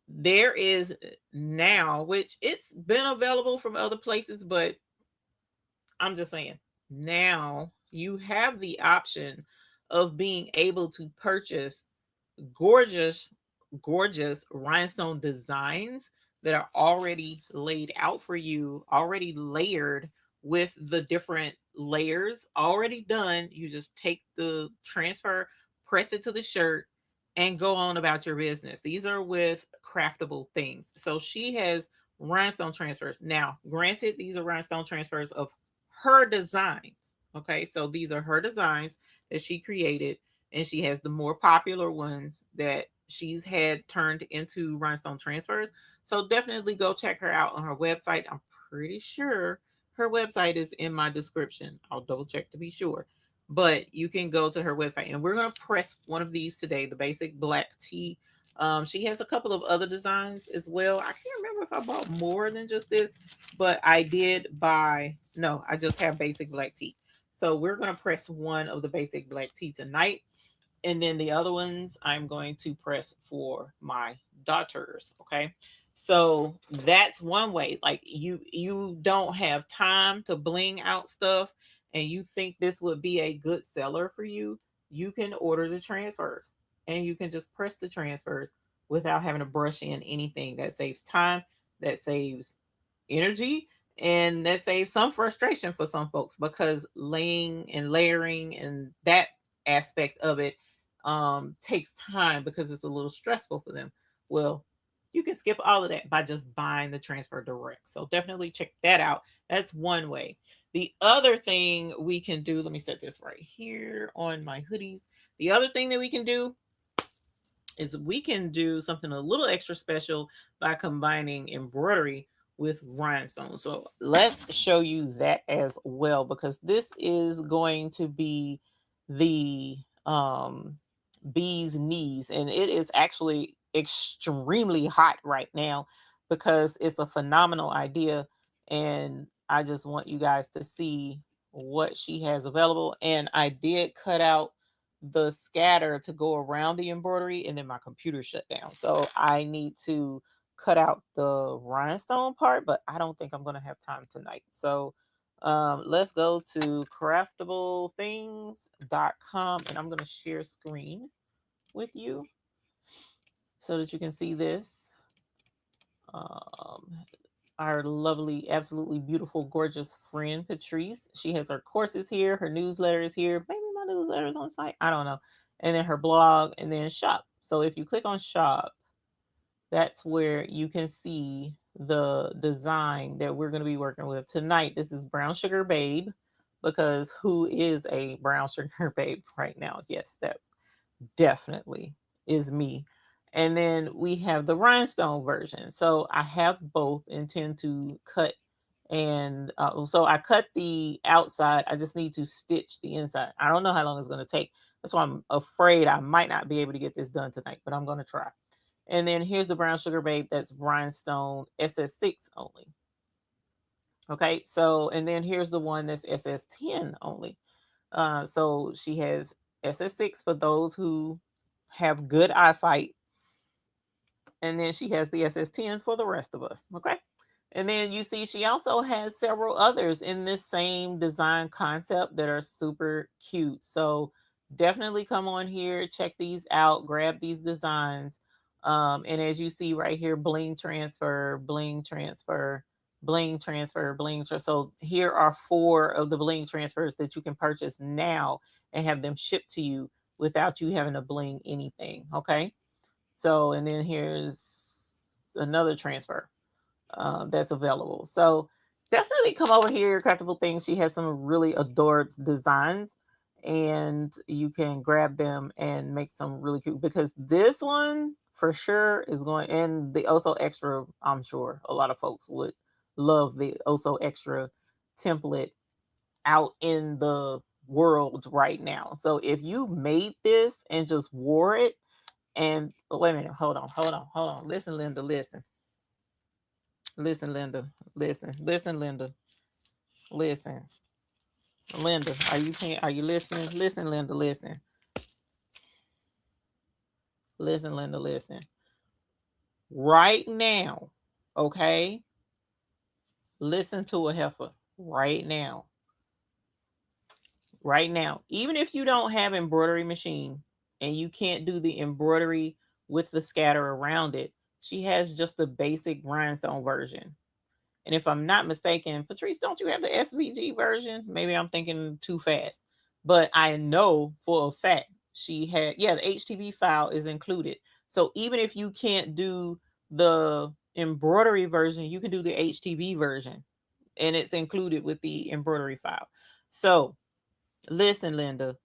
there is now, which it's been available from other places, but I'm just saying, now you have the option of being able to purchase gorgeous, gorgeous rhinestone designs that are already laid out for you, already layered with the different layers already done. You just take the transfer, press it to the shirt, and go on about your business. These are with craftable things. So she has rhinestone transfers. Now, granted, these are rhinestone transfers of her designs. Okay, so these are her designs that she created, and she has the more popular ones that she's had turned into rhinestone transfers. So definitely go check her out on her website. I'm pretty sure her website is in my description. I'll double check to be sure. But you can go to her website, and we're going to press one of these today, the basic black tee. She has a couple of other designs as well. I can't remember if I bought more than just this, but I did buy, no, I just have basic black tee. So we're going to press one of the basic black tee tonight, and then the other ones I'm going to press for my daughters. Okay, so that's one way. Like you don't have time to bling out stuff, and you think this would be a good seller for you, you can order the transfers, and you can just press the transfers without having to brush in anything. That saves time, that saves energy, and that saves some frustration for some folks, because laying and layering and that aspect of it takes time because it's a little stressful for them. Well, you can skip all of that by just buying the transfer direct. So definitely check that out. That's one way. The other thing we can do, let me set this right here on my hoodies. The other thing that we can do is we can do something a little extra special by combining embroidery with rhinestones. So let's show you that as well, because this is going to be the bee's knees, and it is actually extremely hot right now because it's a phenomenal idea, and I just want you guys to see what she has available. And I did cut out the scatter to go around the embroidery, and then my computer shut down, so I need to cut out the rhinestone part, but I don't think I'm going to have time tonight. So let's go to craftableThings.com, and I'm going to share screen with you so that you can see this. Um, our lovely, absolutely beautiful, gorgeous friend Patrice. She has her courses here, her newsletter is here. Maybe my newsletter is on site. I don't know. And then her blog, and then shop. So if you click on shop, that's where you can see the design that we're going to be working with tonight. This is Brown Sugar Babe, because who is a brown sugar babe right now? Yes, definitely is me. And then we have the rhinestone version. So I have both, intend to cut, and so I cut the outside. I just need to stitch the inside. I don't know how long it's going to take. That's why I'm afraid I might not be able to get this done tonight, but I'm going to try. And then here's the brown sugar babe. That's rhinestone SS6 only. Okay, so and then here's the one that's SS10 only. So she has SS6 for those who have good eyesight, and then she has the SS10 for the rest of us. Okay. And then you see she also has several others in this same design concept that are super cute. So definitely come on here, check these out, grab these designs. And as you see right here, bling transfer, bling transfer, bling transfer, bling transfer. So here are 4 of the bling transfers that you can purchase now and have them shipped to you without you having to bling anything. Okay. So, and then here's another transfer that's available. So, definitely come over here, Comfortable Things. She has some really adorbs designs, and you can grab them and make some really cute. Because this one for sure is going, and the Oso Extra. I'm sure a lot of folks would love the Oso Extra template out in the world right now. So, if you made this and just wore it and wait a minute, hold on. Listen, Linda, listen. Listen, Linda. Listen. Listen, Linda. Listen. Linda, are you listening? Listen, Linda, listen. Listen, Linda, listen. Right now, okay? Listen to a heifer. Right now. Right now. Even if you don't have embroidery machine and you can't do the embroidery with the scatter around it, she has just the basic rhinestone version. And if I'm not mistaken, Patrice, don't you have the SVG version? Maybe I'm thinking too fast. But I know for a fact she had, yeah, the HTV file is included. So even if you can't do the embroidery version, you can do the HTV version. And it's included with the embroidery file. So listen, Linda,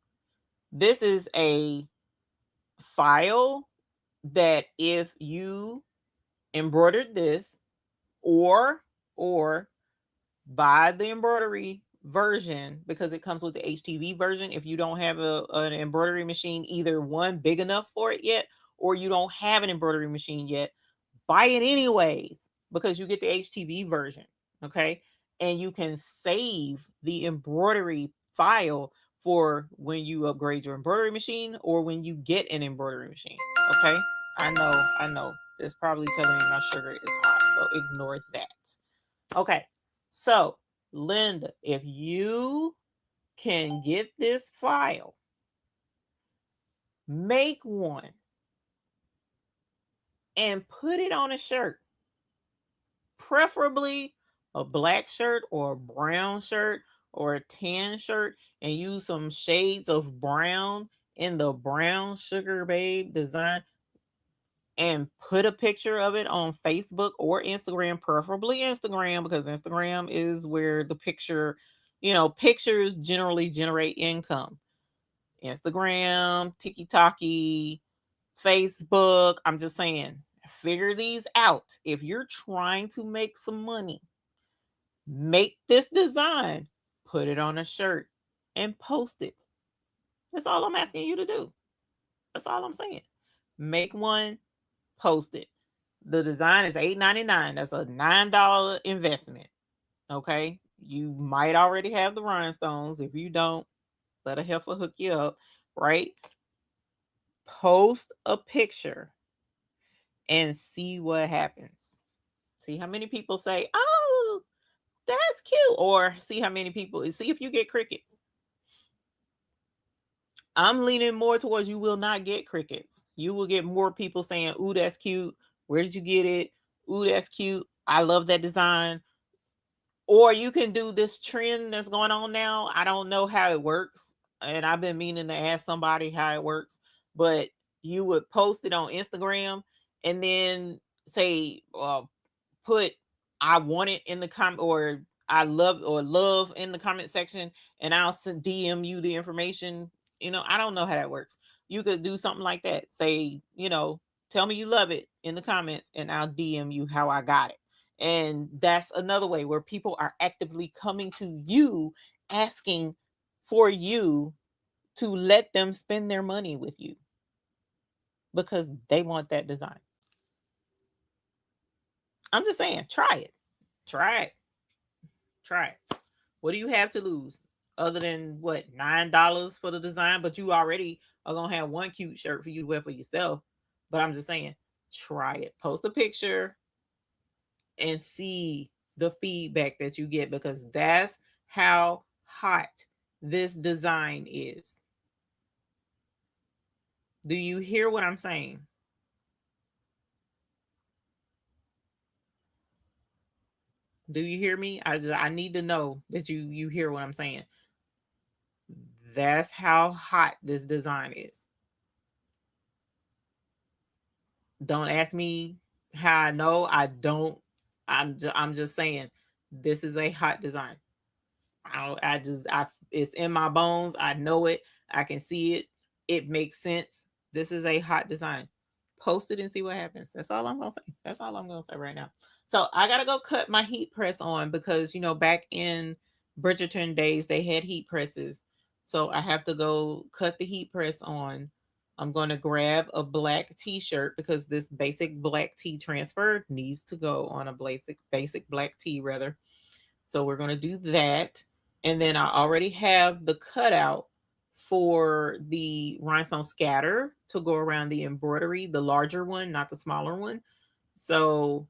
this is a file that if you embroidered this or buy the embroidery version because it comes with the HTV version. If you don't have an embroidery machine, either one big enough for it yet, or you don't have an embroidery machine yet, buy it anyways because you get the HTV version. Okay. And you can save the embroidery file for when you upgrade your embroidery machine or when you get an embroidery machine. Okay. I know. It's probably telling me my sugar is hot. So ignore that. Okay. So, Linda, if you can get this file, make one and put it on a shirt, preferably a black shirt or a brown shirt or a tan shirt, and use some shades of brown in the brown sugar babe design and put a picture of it on Facebook or Instagram, preferably Instagram, because Instagram is where the picture, pictures generally generate income. Instagram, TikTok, Facebook. I'm just saying, figure these out. If you're trying to make some money, make this design, put it on a shirt, and post it. That's all I'm asking you to do. That's all I'm saying. Make one, post it. The design is $8.99. That's a $9 investment. Okay. You might already have the rhinestones. If you don't, let a heifer hook you up, right? Post a picture and see what happens. See how many people say, "Oh, that's cute," or see how many people, see if you get crickets. I'm leaning more towards you will not get crickets. You will get more people saying, "Ooh, that's cute. Where did you get it? Ooh, that's cute. I love that design." Or you can do this trend that's going on now. I don't know how it works. And I've been meaning to ask somebody how it works. But you would post it on Instagram and then say, put I want it in the comment, or I love in the comment section, and I'll DM you the information. I don't know how that works. You could do something like that. Say, tell me you love it in the comments and I'll DM you how I got it. And that's another way where people are actively coming to you asking for you to let them spend their money with you because they want that design. I'm just saying, try it. Try it. Try it. What do you have to lose other than what, $9 for the design? But you already are gonna have one cute shirt for you to wear for yourself. But I'm just saying, try it. Post a picture and see the feedback that you get because that's how hot this design is. Do you hear what I'm saying? Do you hear me? I need to know that you hear what I'm saying. That's how hot this design is. Don't ask me how I know. I don't. I'm just saying this is a hot design. It's in my bones. I know it. I can see it. It makes sense. This is a hot design. Post it and see what happens. That's all I'm gonna say. That's all I'm gonna say right now. So I gotta go cut my heat press on because back in Bridgerton days they had heat presses. So I have to go cut the heat press on. I'm gonna grab a black t-shirt because this basic black tee transfer needs to go on a basic black tee rather. So we're going to do that. And then I already have the cutout for the rhinestone scatter to go around the embroidery, the larger one, not the smaller one. So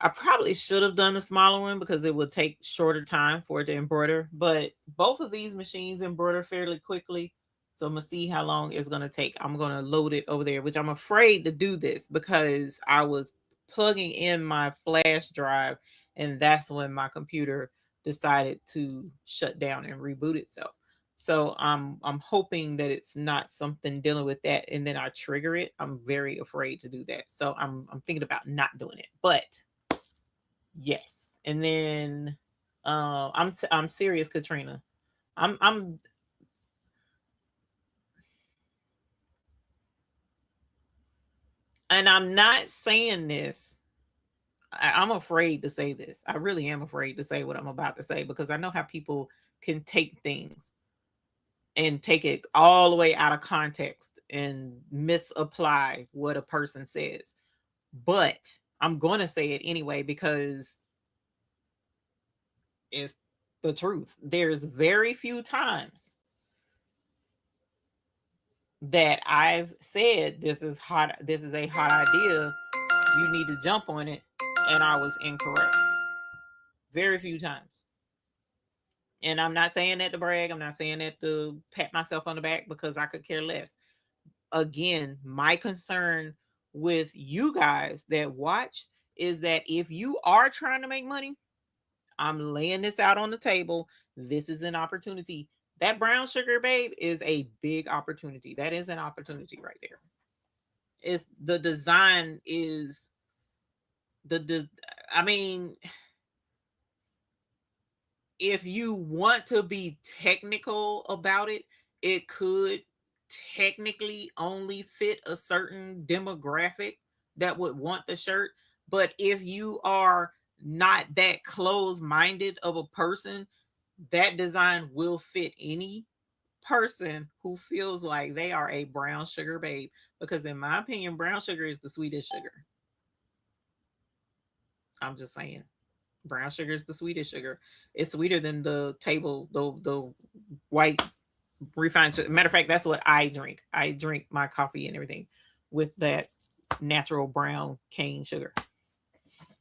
I probably should have done the smaller one because it would take shorter time for it to embroider. But both of these machines embroider fairly quickly. So I'm going to see how long it's going to take. I'm going to load it over there, which I'm afraid to do this because I was plugging in my flash drive and that's when my computer decided to shut down and reboot itself. So I'm hoping that it's not something dealing with that and then I trigger it. I'm very afraid to do that. So I'm thinking about not doing it. But yes. And then I'm serious, Katrina. I'm and I'm not saying this. I'm afraid to say this. I really am afraid to say what I'm about to say because I know how people can take things and take it all the way out of context and misapply what a person says. But I'm going to say it anyway because it's the truth. There's very few times that I've said this is hot, this is a hot idea, you need to jump on it, and I was incorrect. Very few times. And I'm not saying that to brag, I'm not saying that to pat myself on the back because I could care less. Again, my concern with you guys that watch is that if you are trying to make money, I'm laying this out on the table. This is an opportunity. That brown sugar babe is a big opportunity. That is an opportunity right there. It's the design is the I mean, if you want to be technical about it, it could technically only fit a certain demographic that would want the shirt. But if you are not that close minded of a person, that design will fit any person who feels like they are a brown sugar babe. Because, in my opinion, brown sugar is the sweetest sugar. I'm just saying. Brown sugar is the sweetest sugar. It's sweeter than the table, the white refined sugar. Matter of fact, that's what I drink. I drink my coffee and everything with that natural brown cane sugar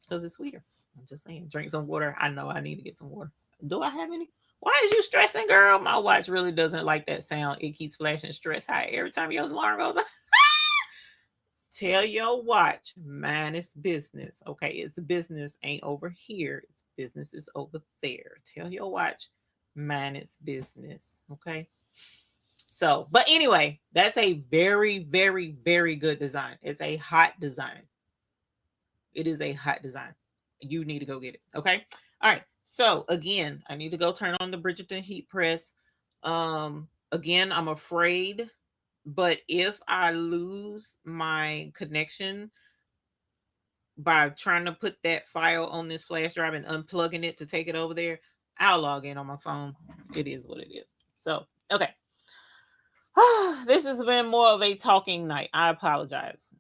because it's sweeter. I'm just saying. Drink some water. I know I need to get some water. Do I have any? Why is you stressing, girl? My watch really doesn't like that sound. It keeps flashing stress high every time your alarm goes off. Tell your watch, man, it's business. Okay, it's business ain't over here. It's business is over there. Tell your watch, man, it's business. Okay. So, but anyway, that's a very, very, very good design. It's a hot design. It is a hot design. You need to go get it. Okay. All right. So again, I need to go turn on the Bridgerton heat press. Again, I'm afraid But if I lose my connection by trying to put that file on this flash drive and unplugging it to take it over there, I'll log in on my phone. It is what it is. So, okay. This has been more of a talking night. I apologize.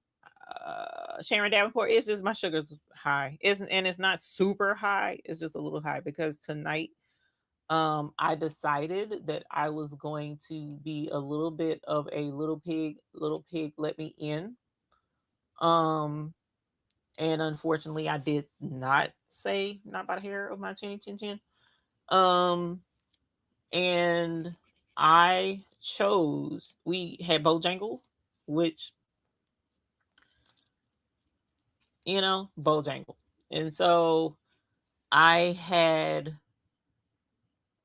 Sharon Davenport, it's just my sugar's high. It's not super high. It's just a little high because tonight I decided that I was going to be a little bit of a little pig let me in. Um and unfortunately I did not say not by the hair of my chinny chin chin. Um and I chose we had Bojangles, which Bojangles. And so I had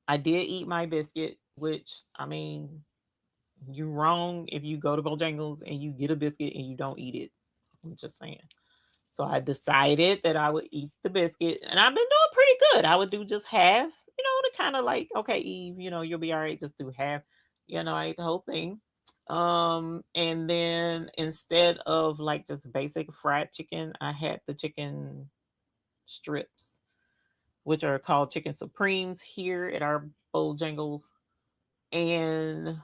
I did eat my biscuit, which I mean, you're wrong if you go to Bojangles and you get a biscuit and you don't eat it. I'm just saying. So I decided that I would eat the biscuit, and I've been doing pretty good. I would do just half, to kind of like, okay, Eve, you'll be all right. Just do half. I ate the whole thing. And then instead of like just basic fried chicken, I had the chicken strips, which are called chicken supremes here at our Bojangles and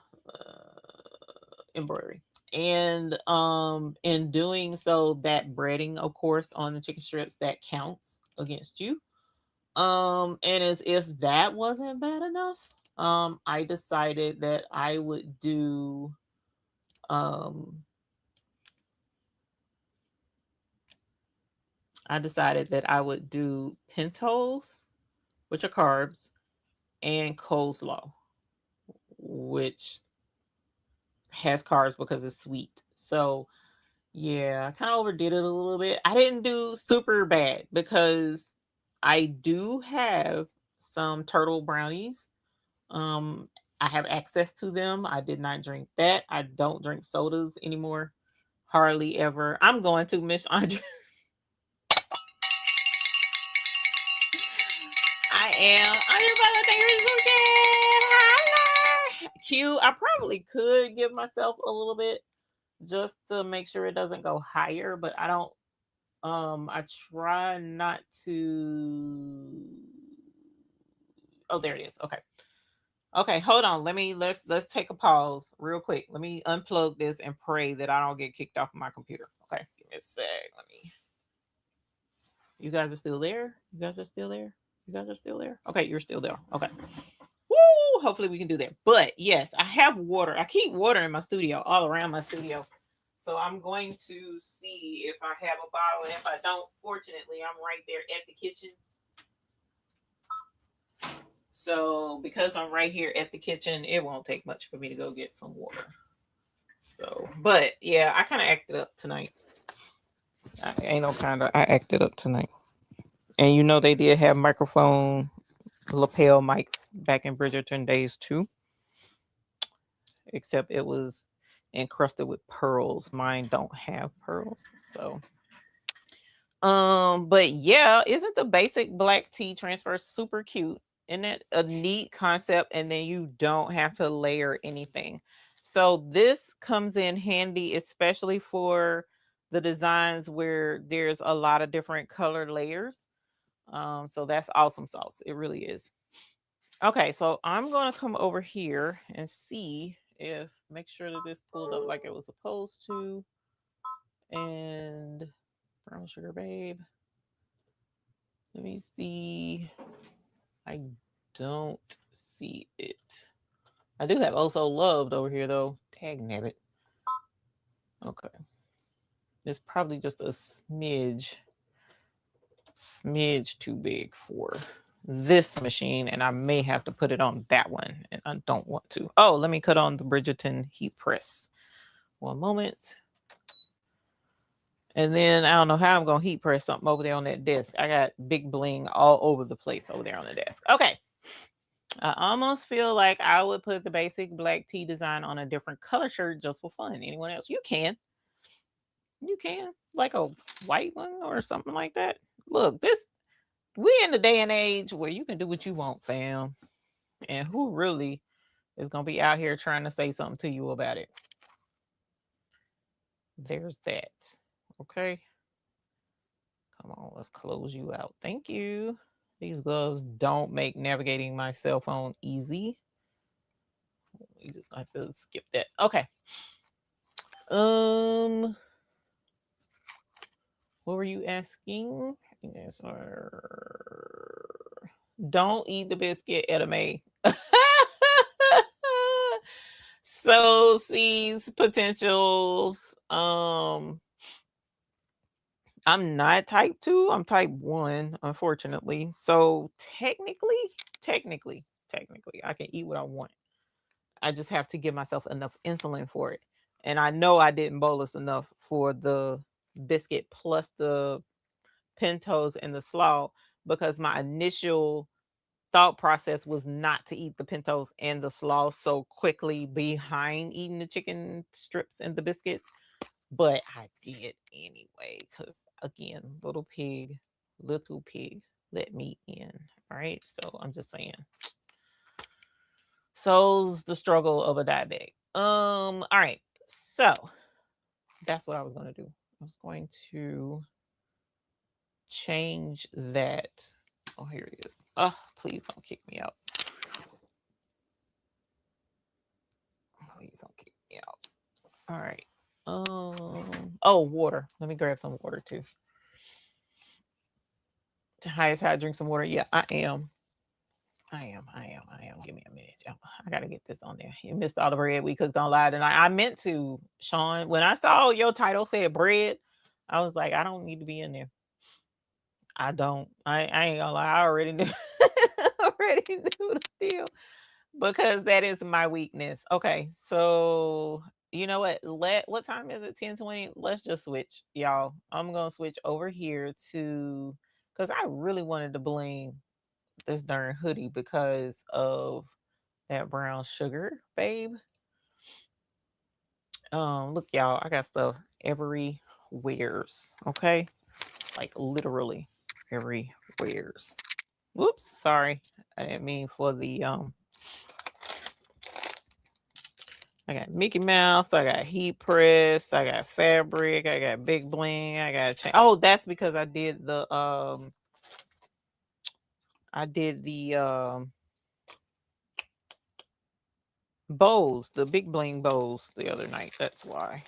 embroidery. And in doing so, that breading, of course, on the chicken strips, that counts against you. And as if that wasn't bad enough, I decided that I would do pintos, which are carbs, and coleslaw, which has carbs because it's sweet. So yeah, I kind of overdid it a little bit. I didn't do super bad because I do have some turtle brownies. Um, I have access to them. I did not drink that. I don't drink sodas anymore. Hardly ever. I'm going to Miss Andre. I am. Andre Bella, thank you so much. Q, I probably could give myself a little bit just to make sure it doesn't go higher, but I don't I try not to. Oh, there it is. Okay. Okay, hold on. Let's take a pause real quick. Let me unplug this and pray that I don't get kicked off of my computer. Okay, give me a sec. Let me. You guys are still there? You guys are still there? You guys are still there? Okay, you're still there. Okay. Woo! Hopefully we can do that. But yes, I have water. I keep water in my studio, all around my studio. So I'm going to see if I have a bottle. And if I don't, fortunately, I'm right there at the kitchen. So because I'm right here at the kitchen, it won't take much for me to go get some water. So, but yeah, I kind of acted up tonight. I acted up tonight. And they did have microphone lapel mics back in Bridgerton days too. Except it was encrusted with pearls. Mine don't have pearls. So but yeah, isn't the basic black tea transfer super cute? Isn't it a neat concept? And then you don't have to layer anything. So this comes in handy, especially for the designs where there's a lot of different color layers. So that's awesome sauce. It really is. Okay, so I'm gonna come over here and see if make sure that this pulled up like it was supposed to. And brown sugar babe. Let me see. I don't see it. I do have also loved over here though. Tag nabbit. Okay. It's probably just a smidge too big for this machine, and I may have to put it on that one, and I don't want to. Oh, let me cut on the Bridgerton heat press. One moment. And then I don't know how I'm gonna heat press something over there on that desk. I got big bling all over the place over there on the desk. Okay. I almost feel like I would put the basic black tea design on a different color shirt just for fun. Anyone else? You can. You can. Like a white one or something like that. Look, we in the day and age where you can do what you want, fam. And who really is gonna be out here trying to say something to you about it? there's that. Okay. Come on, let's close you out. Thank you. These gloves don't make navigating my cell phone easy. You just have to skip that. Okay. What were you asking? Yes, don't eat the biscuit, Edame. So seeds, potentials. I'm not type 2. I'm type 1, unfortunately. So technically, I can eat what I want. I just have to give myself enough insulin for it. And I know I didn't bolus enough for the biscuit plus the pintos and the slaw, because my initial thought process was not to eat the pintos and the slaw so quickly behind eating the chicken strips and the biscuits. But I did anyway, because again, little pig, let me in. All right. So I'm just saying. So's the struggle of a diabetic. All right. So that's what I was going to do. I was going to change that. Oh, here it is. Oh, please don't kick me out. Please don't kick me out. All right. Oh, water. Let me grab some water too. Highest how I drink some water. Yeah, I am. Give me a minute, y'all. I gotta get this on there. You missed all the bread we cooked on live tonight. I meant to, Sean. When I saw your title said bread, I was like, I don't need to be in there. I don't. I ain't gonna lie. I already knew. Already knew the deal, because that is my weakness. Okay, so you know what? What time is it? 10:20. Let's just switch, y'all. I'm gonna switch over here to, because I really wanted to bling this darn hoodie because of that brown sugar, babe. Look, y'all, I got stuff every wears. Okay, like literally every wears. Whoops, sorry, I didn't mean for the I got Mickey Mouse, I got heat press, I got fabric, I got big bling, I got oh, that's because I did the bows, the big bling bows the other night. That's why.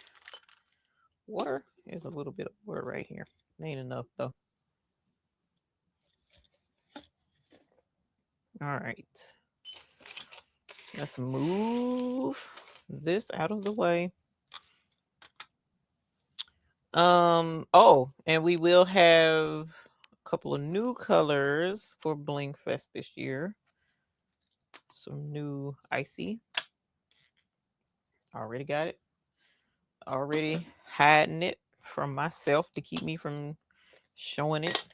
Water. There's a little bit of water right here. Ain't enough though. All right. Let's move this out of the way. Oh, and we will have a couple of new colors for BlingFest this year. Some new icy. Already got it. Already hiding it from myself to keep me from showing it.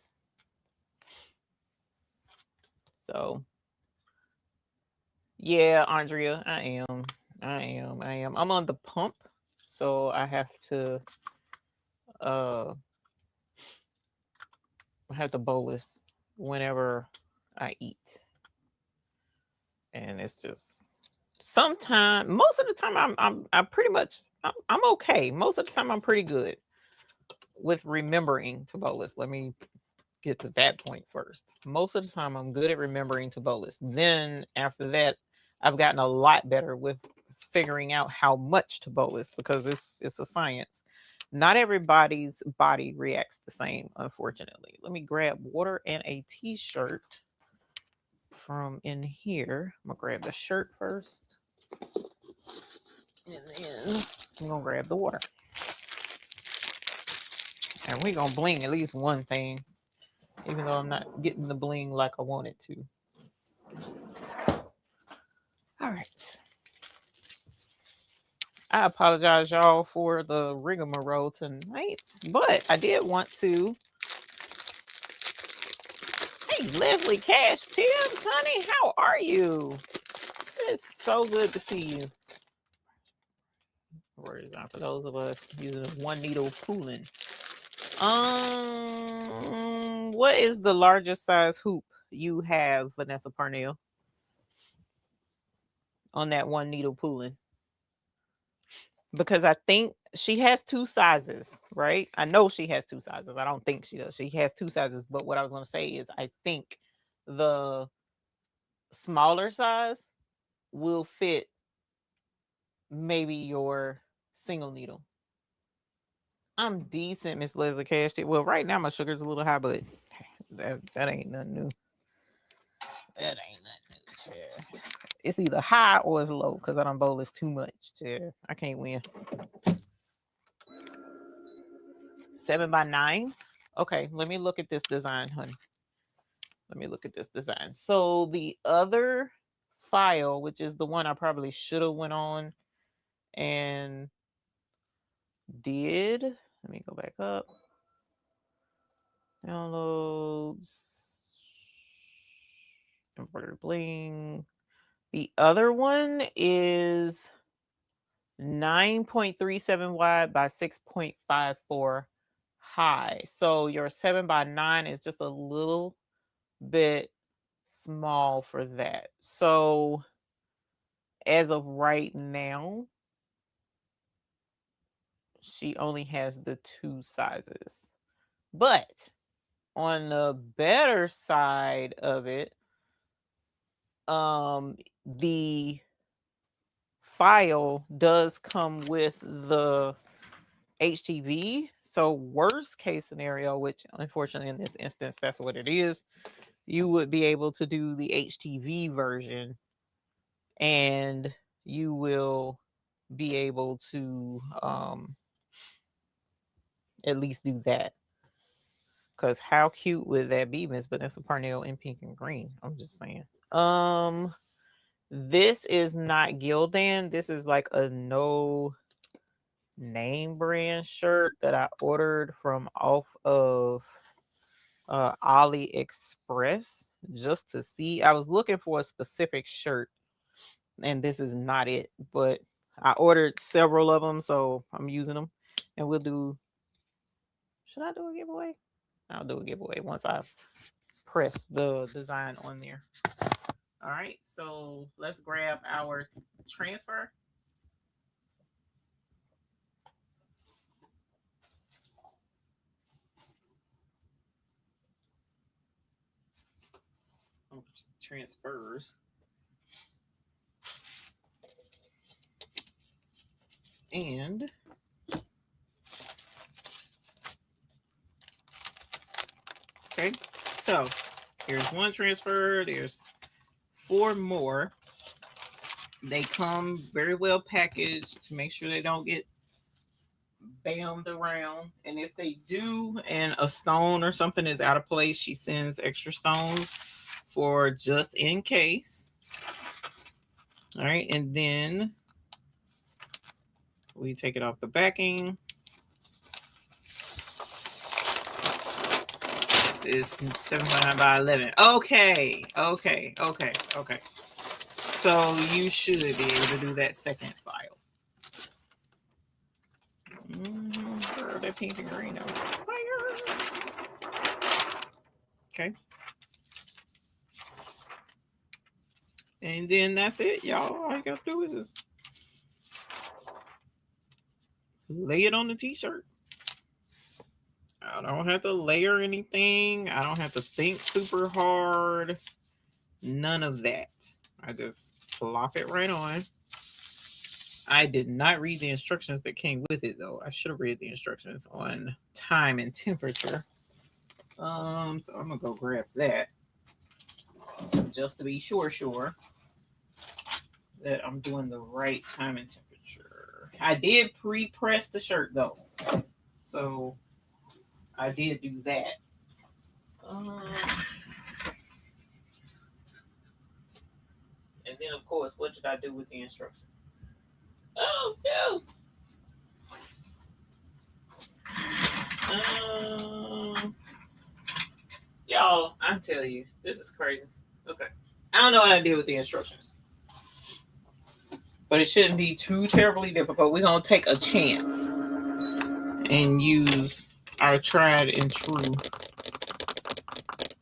So yeah, Andrea, I am. I'm on the pump, so I have to bolus whenever I eat. And it's just sometimes, most of the time I'm pretty much I'm okay. Most of the time I'm pretty good with remembering to bolus. Let me get to that point first. Most of the time I'm good at remembering to bolus. Then after that, I've gotten a lot better with figuring out how much to bolus, because it's a science. Not everybody's body reacts the same, unfortunately. Let me grab water and a t-shirt from in here. I'm gonna grab the shirt first, and then I'm gonna grab the water. And we're gonna bling at least one thing, even though I'm not getting the bling like I wanted to. All right. I apologize, y'all, for the rigmarole tonight, but I did want to. Hey, Leslie Cash Tibbs, honey, how are you? It's so good to see you. Words are for those of us using one needle pooling. What is the largest size hoop you have, Vanessa Parnell, on that one needle pooling? because I think she has 2 sizes, right? I know she has 2 sizes. I don't think she does. She has 2 sizes, but what I was going to say is I think the smaller size will fit maybe your single needle. I'm decent, Miss Leslie Cash. Well, right now my sugar's a little high, but that ain't nothing new. That ain't nothing new. Yeah. It's either high or it's low because I don't bowl this too much. Yeah. I can't win. 7x9. Okay, let me look at this design, honey. Let me look at this design. So the other file, which is the one I probably should have went on and did. Let me go back up. Downloads. Embroidered bling. The other one is 9.37 wide by 6.54 high. So your 7x9 is just a little bit small for that. So as of right now, she only has the 2 sizes. But on the better side of it, the file does come with the HTV. So worst case scenario, which unfortunately in this instance that's what it is, you would be able to do the HTV version and you will be able to at least do that. Because how cute would that be, Miss Vanessa Parnell in pink and green? I'm just saying. This is not Gildan. This is like a no name brand shirt that I ordered from off of AliExpress just to see. I was looking for a specific shirt and this is not it, but I ordered several of them, so I'm using them. And we'll do, should I do a giveaway? I'll do a giveaway once I press the design on there. All right, so let's grab our transfer. Transfers. And okay, so here's one transfer. There's 4 more. They come very well packaged to make sure they don't get bammed around. And if they do and a stone or something is out of place, she sends extra stones for just in case. All right, and then we take it off the backing. This is 7.9 by 11. Okay. So you should be able to do that second file. Girl, that pink and green over fire. Okay. And then that's it, y'all. All you gotta do is just lay it on the t-shirt. I don't have to layer anything. I don't have to think super hard. None of that. I just plop it right on. I did not read the instructions that came with it, though. I should have read the instructions on time and temperature. So I'm gonna go grab that just to be sure that I'm doing the right time and temperature. I did pre-press the shirt though, so I did do that. And then of course, what did I do with the instructions? Oh no! Y'all, I'm telling you, this is crazy. Okay, I don't know what I did with the instructions, but it shouldn't be too terribly difficult. We're gonna take a chance and use our tried and true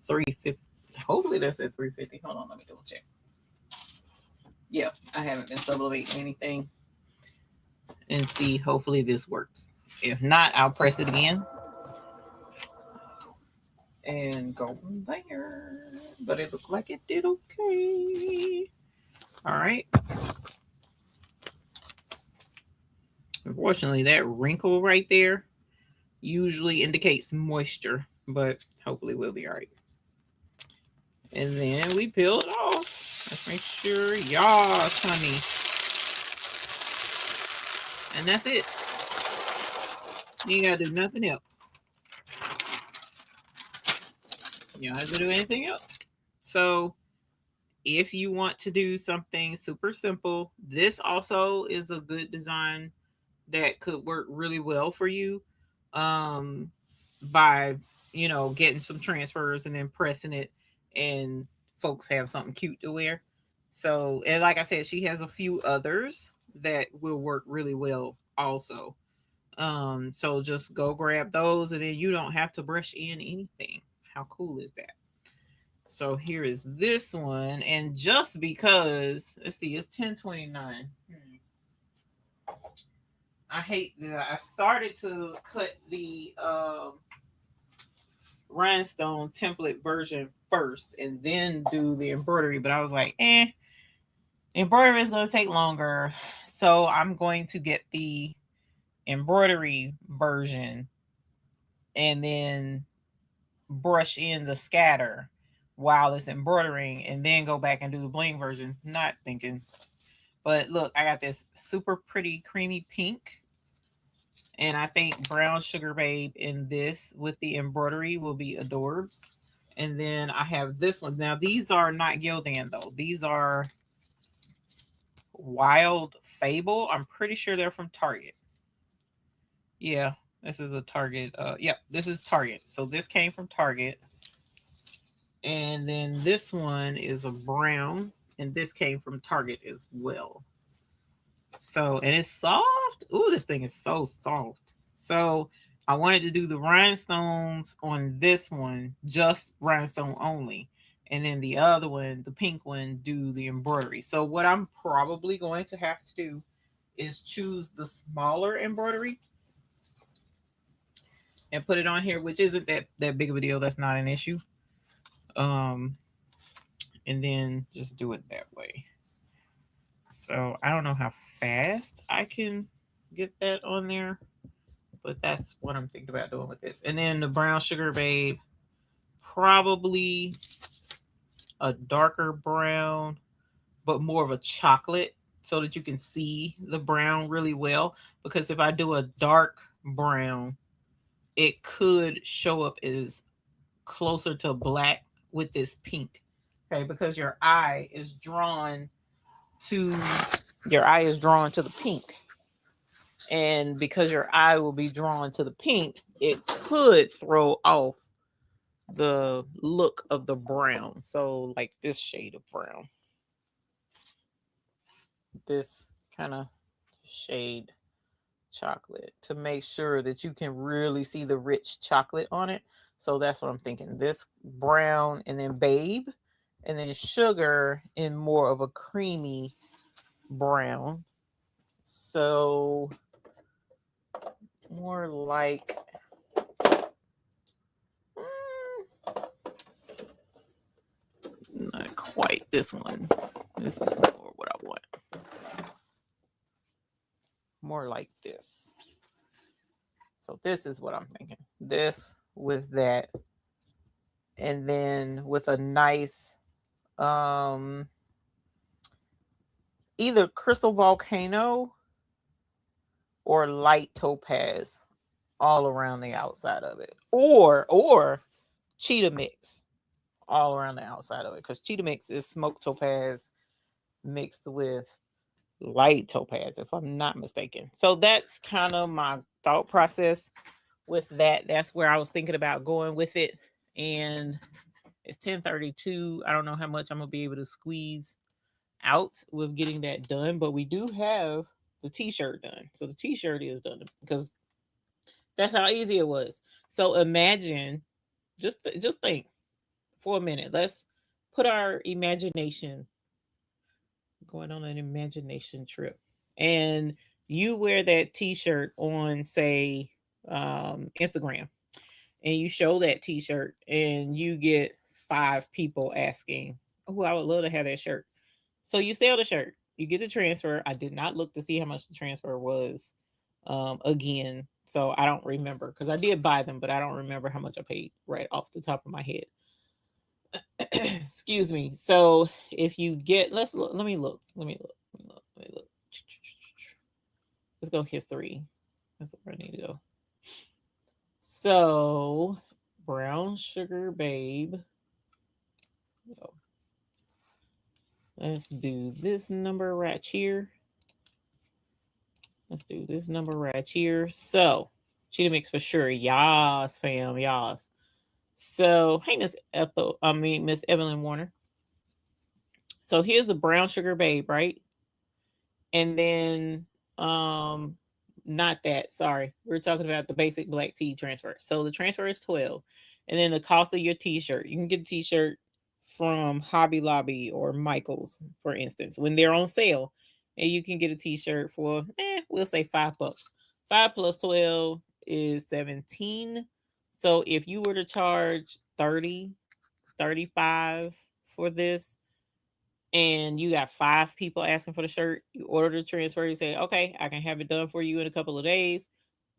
350. Hopefully that's at 350. Hold on, let me double check. Yeah, I haven't been sublimating anything. and see. Hopefully this works. If not, I'll press it again and go from there. But it looked like it did okay. All right. Unfortunately, that wrinkle right there usually indicates moisture, but hopefully we'll be all right. And then we peel it off. Let's make sure, y'all, honey. And that's it. You ain't gotta do nothing else. You don't have to do anything else. So if you want to do something super simple, this also is a good design that could work really well for you, um, by, getting some transfers and then pressing it, and folks have something cute to wear. So, and like I said, she has a few others that will work really well also. So just go grab those, and then you don't have to brush in anything. How cool is that? So here is this one, and just because, let's see, it's 1029. I hate that I started to cut the rhinestone template version first and then do the embroidery, but I was like, embroidery is going to take longer, so I'm going to get the embroidery version and then brush in the scatter while it's embroidering, and then go back and do the bling version. Not thinking. But look, I got this super pretty creamy pink, and I think brown sugar babe in this with the embroidery will be adorbs. And then I have this one. Now these are not Gildan though. These are Wild Fable. I'm pretty sure they're from Target. Yeah, this is a Target. Yep, this is Target. So this came from Target. And then this one is a brown, and this came from Target as well. So, and it's soft. Ooh, this thing is so soft. So, I wanted to do the rhinestones on this one, just rhinestone only. And then the other one, the pink one, do the embroidery. So, what I'm probably going to have to do is choose the smaller embroidery and put it on here, which isn't that big of a deal. That's not an issue. Um, and then just do it that way. So I don't know how fast I can get that on there, but that's what I'm thinking about doing with this. And then the brown sugar babe, probably a darker brown, but more of a chocolate, so that you can see the brown really well. Because if I do a dark brown, it could show up as closer to black with this pink. Okay, because to your eye is drawn to the pink. And because your eye will be drawn to the pink, it could throw off the look of the brown. So, like this shade of brown, this kind of shade chocolate, to make sure that you can really see the rich chocolate on it. So, that's what I'm thinking. This brown, and then babe, and then sugar in more of a creamy brown. So, more like, not quite this one. This is more what I want. More like this. So this is what I'm thinking. This with that. And then with a nice either crystal volcano or light topaz all around the outside of it. Or cheetah mix all around the outside of it. Because cheetah mix is smoked topaz mixed with light topaz, if I'm not mistaken. So that's kind of my thought process with that. That's where I was thinking about going with it. And it's 10:32. I don't know how much I'm gonna be able to squeeze out with getting that done, but we do have the t-shirt done. So the t-shirt is done because that's how easy it was. So imagine, just think for a minute. Let's put our imagination, going on an imagination trip. And You wear that t-shirt on, say, Instagram, and you show that t-shirt and you get 5 people asking, oh, I would love to have that shirt. So you sell the shirt, you get the transfer. I did not look to see how much the transfer was, again. So I don't remember, because I did buy them, but I don't remember how much I paid right off the top of my head. Excuse me. So if you get, let's look, let me look. Let's go history. That's where I need to go. So brown sugar babe. Oh, let's do this number right here. Let's do this number right here. So cheetah mix for sure. Yas, fam, yas. So hey, Miss Evelyn Warner. So here's the brown sugar babe, right? And then um not that, sorry. We're talking about the basic black tea transfer. So the transfer is 12. And then the cost of your t-shirt. You can get a t-shirt from Hobby Lobby or Michael's, for instance, when they're on sale. And you can get a t-shirt for we'll say $5. 5 plus 12 is 17. So if you were to charge 30, 35 for this, and you got 5 people asking for the shirt, you order the transfer, you say, okay, I can have it done for you in a couple of days.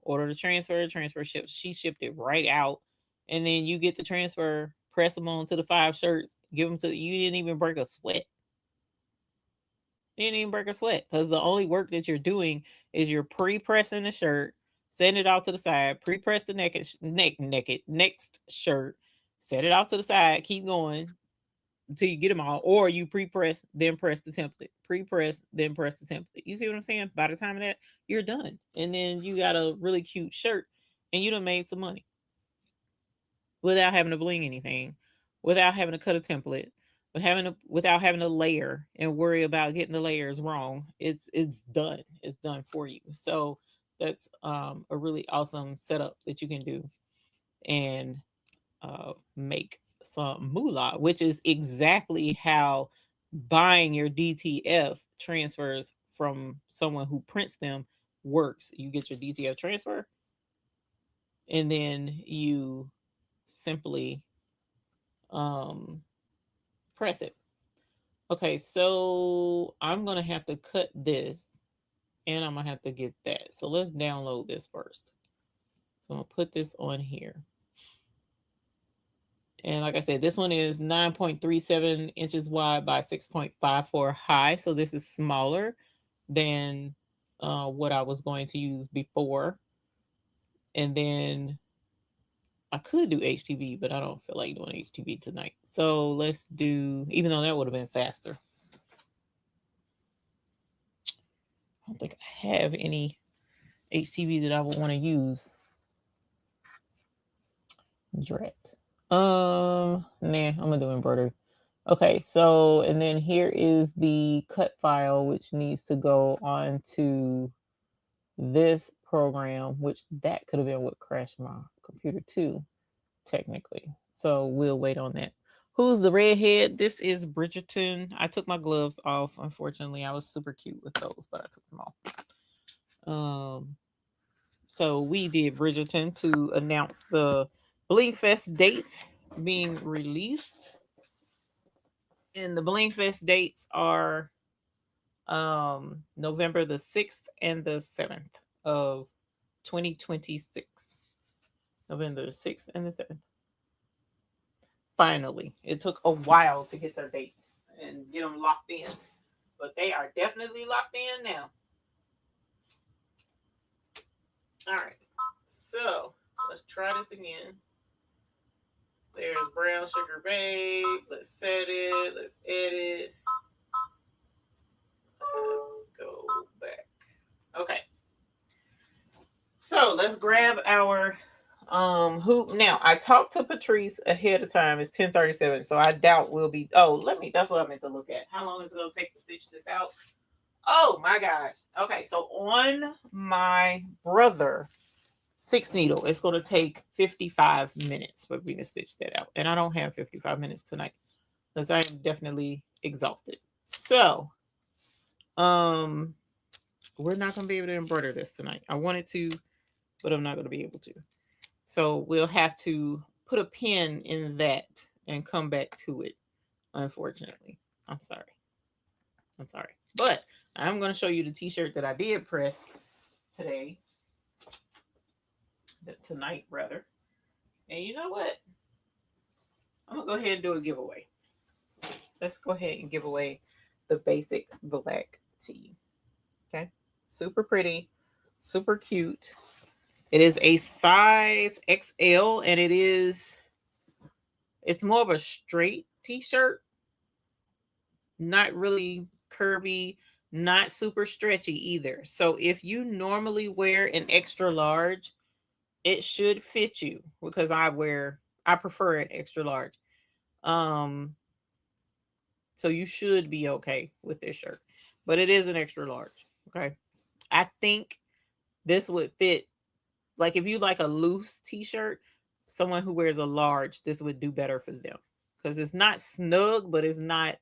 Order the transfer ships. She shipped it right out. And then you get the transfer, press them on to the 5 shirts, give them to you. Didn't even break a sweat. You didn't even break a sweat, because the only work that you're doing is you're pre-pressing the shirt, setting it off to the side, pre-press the next shirt, set it off to the side, keep going until you get them all, or you pre-press, then press the template, pre-press, then press the template. You see what I'm saying? By the time of that, you're done. And then you got a really cute shirt, and you done made some money without having to bling anything, without having to cut a template, without having to layer and worry about getting the layers wrong. It's done. It's done for you. So that's a really awesome setup that you can do and make some moolah, which is exactly how buying your DTF transfers from someone who prints them works. You get your DTF transfer, and then you simply um, press it. Okay, so I'm gonna have to cut this, and I'm gonna have to get that. So let's download this first. So I'm gonna put this on here. And like I said, this one is 9.37 inches wide by 6.54 high. So this is smaller than what I was going to use before. And then I could do HTV, but I don't feel like doing HTV tonight. So let's do, even though that would have been faster. I don't think I have any HTV that I would want to use. Drat. Nah, I'm gonna do embroidery. Okay, so and then here is the cut file, which needs to go on to this program, which that could have been what crashed my computer too, technically. So we'll wait on that. Who's the redhead? This is Bridgerton. I took my gloves off. Unfortunately, I was super cute with those, but I took them off. So we did Bridgerton to announce the BlingFest dates being released. And the BlingFest dates are November the 6th and the 7th of 2026. November the 6th and the 7th. Finally, it took a while to get their dates and get them locked in, but they are definitely locked in now. All right, so let's try this again. There's brown sugar babe. Let's set it. Let's edit. Let's go back. Okay. So let's grab our hoop. Now I talked to Patrice ahead of time. It's 10:37, so I doubt we'll be. Oh, that's what I meant to look at. How long is it gonna take to stitch this out? Oh my gosh. Okay, so on my brother 6 needle, it's gonna take 55 minutes for me to stitch that out. And I don't have 55 minutes tonight because I am definitely exhausted. So we're not going to be able to embroider this tonight. I wanted to, but I'm not going to be able to. So we'll have to put a pin in that and come back to it, unfortunately. I'm sorry. I'm sorry. But I'm going to show you the t-shirt that I did press today. Tonight, rather. And you know what? I'm going to go ahead and do a giveaway. Let's go ahead and give away the basic black tee. Okay. Super pretty. Super cute. It is a size XL, and it's more of a straight t-shirt. Not really curvy, not super stretchy either. So if you normally wear an extra large, it should fit you, because I prefer an extra large. So you should be okay with this shirt. But it is an extra large. Okay. I think this would fit, like if you like a loose t-shirt, someone who wears a large, this would do better for them. Because it's not snug, but it's not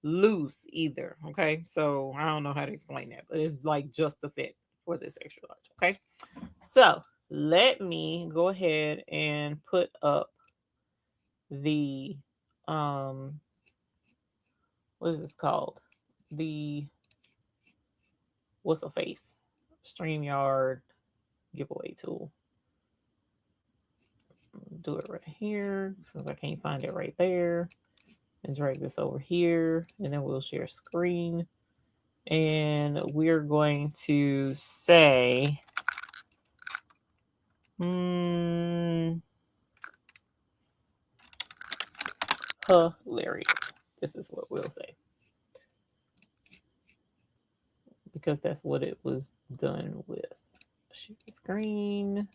loose either. Okay. So I don't know how to explain that, but it's like just the fit for this extra large. Okay. So let me go ahead and put up the what is this called? The what's a face? StreamYard giveaway tool. Do it right here since I can't find it right there. And drag this over here, and then we'll share screen. And we're going to say, hilarious. This is what we'll say, because that's what it was done with. Share screen.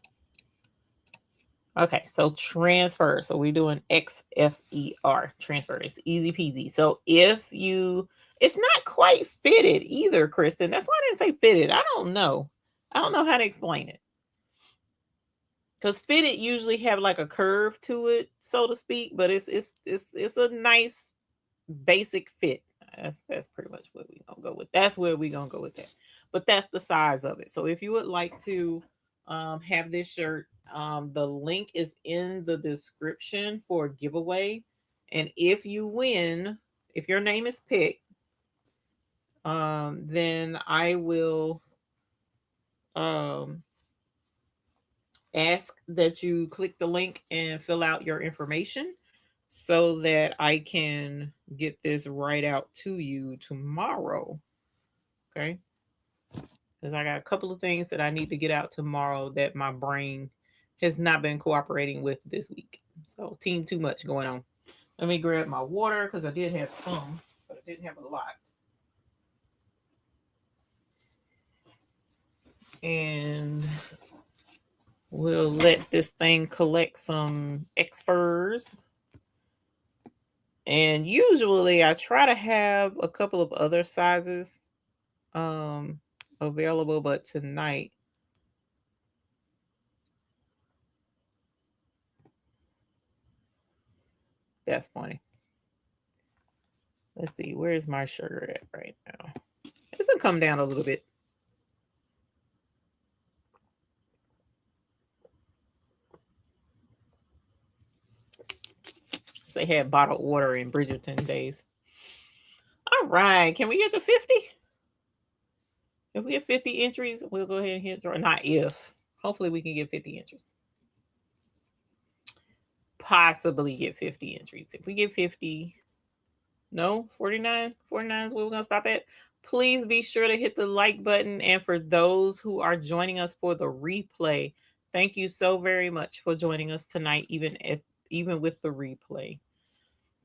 Okay, so transfer. So we're doing XFER, transfer. It's easy peasy. So if you, it's not quite fitted either, Kristen. That's why I didn't say fitted. I don't know. I don't know how to explain it. Because fitted usually have like a curve to it, so to speak, but it's a nice basic fit. That's pretty much what we're gonna go with. That's where we're gonna go with that. But that's the size of it. So if you would like to have this shirt, the link is in the description for giveaway. And if you win, if your name is picked, then I will ask that you click the link and fill out your information so that I can get this right out to you tomorrow. Okay. Because I got a couple of things that I need to get out tomorrow that my brain has not been cooperating with this week. So, team too much going on. Let me grab my water because I did have some, but I didn't have a lot. And we'll let this thing collect some X-furs. And usually I try to have a couple of other sizes available, but tonight that's funny. Let's see, where's my sugar at right now? It's gonna come down a little bit. They had bottled water in Bridgerton days. All right, can we get to 50? If we get 50 entries, we'll go ahead and hit draw. Not if. Hopefully we can get 50 entries. Possibly get 50 entries. If we get 50, no, 49. 49 is where we're going to stop at. Please be sure to hit the like button. And for those who are joining us for the replay, thank you so very much for joining us tonight, even with the replay.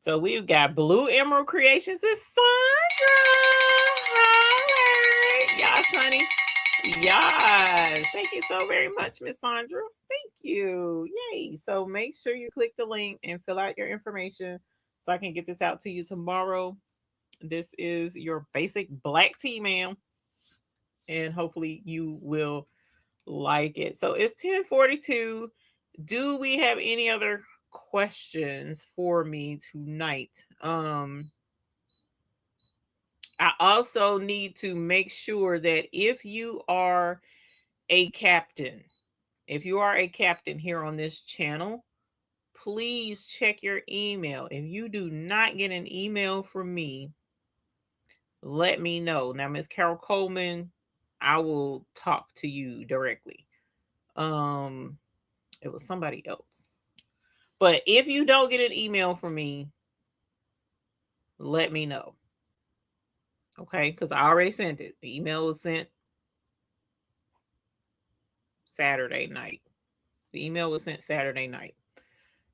So we've got Blue Emerald Creations with Sandra. Hi. Yes, honey. Yes. Thank you so very much, Miss Sandra. Thank you. Yay. So make sure you click the link and fill out your information so I can get this out to you tomorrow. This is your basic black tee, ma'am. And hopefully you will like it. So it's 10:42. Do we have any other questions for me tonight? I also need to make sure that if you are a captain, here on this channel, please check your email. If you do not get an email from me, let me know. Now, Miss Carol Coleman, I will talk to you directly. It was somebody else. But if you don't get an email from me, let me know. Okay, because I already sent it. The email was sent Saturday night. The email was sent Saturday night.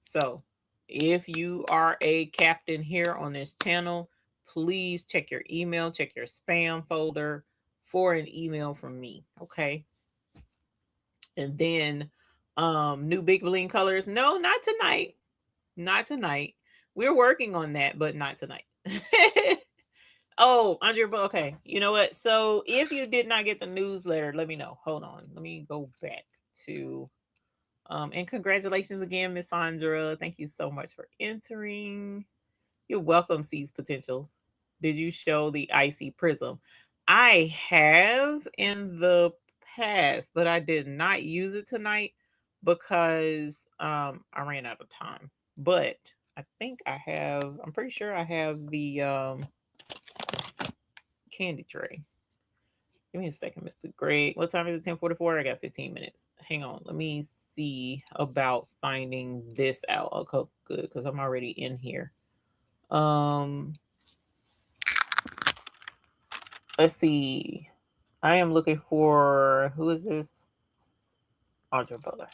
So if you are a captain here on this channel, please check your email, check your spam folder for an email from me. Okay. And then new big bling colors. No, not tonight. Not tonight. We're working on that, but not tonight. Oh, Andre, okay. You know what? So if you did not get the newsletter, let me know. Hold on. Let me go back to and congratulations again, Miss Sandra. Thank you so much for entering. You're welcome, Sees Potentials. Did you show the icy prism? I have in the past, but I did not use it tonight because I ran out of time. But I think I'm pretty sure I have the candy tray. Give me a second, Mr. Greg. What time is it? 10:44. I got 15 minutes. Hang on. Let me see about finding this out. Okay, good, because I'm already in here. Let's see. I am looking for, who is this? Audra Butler.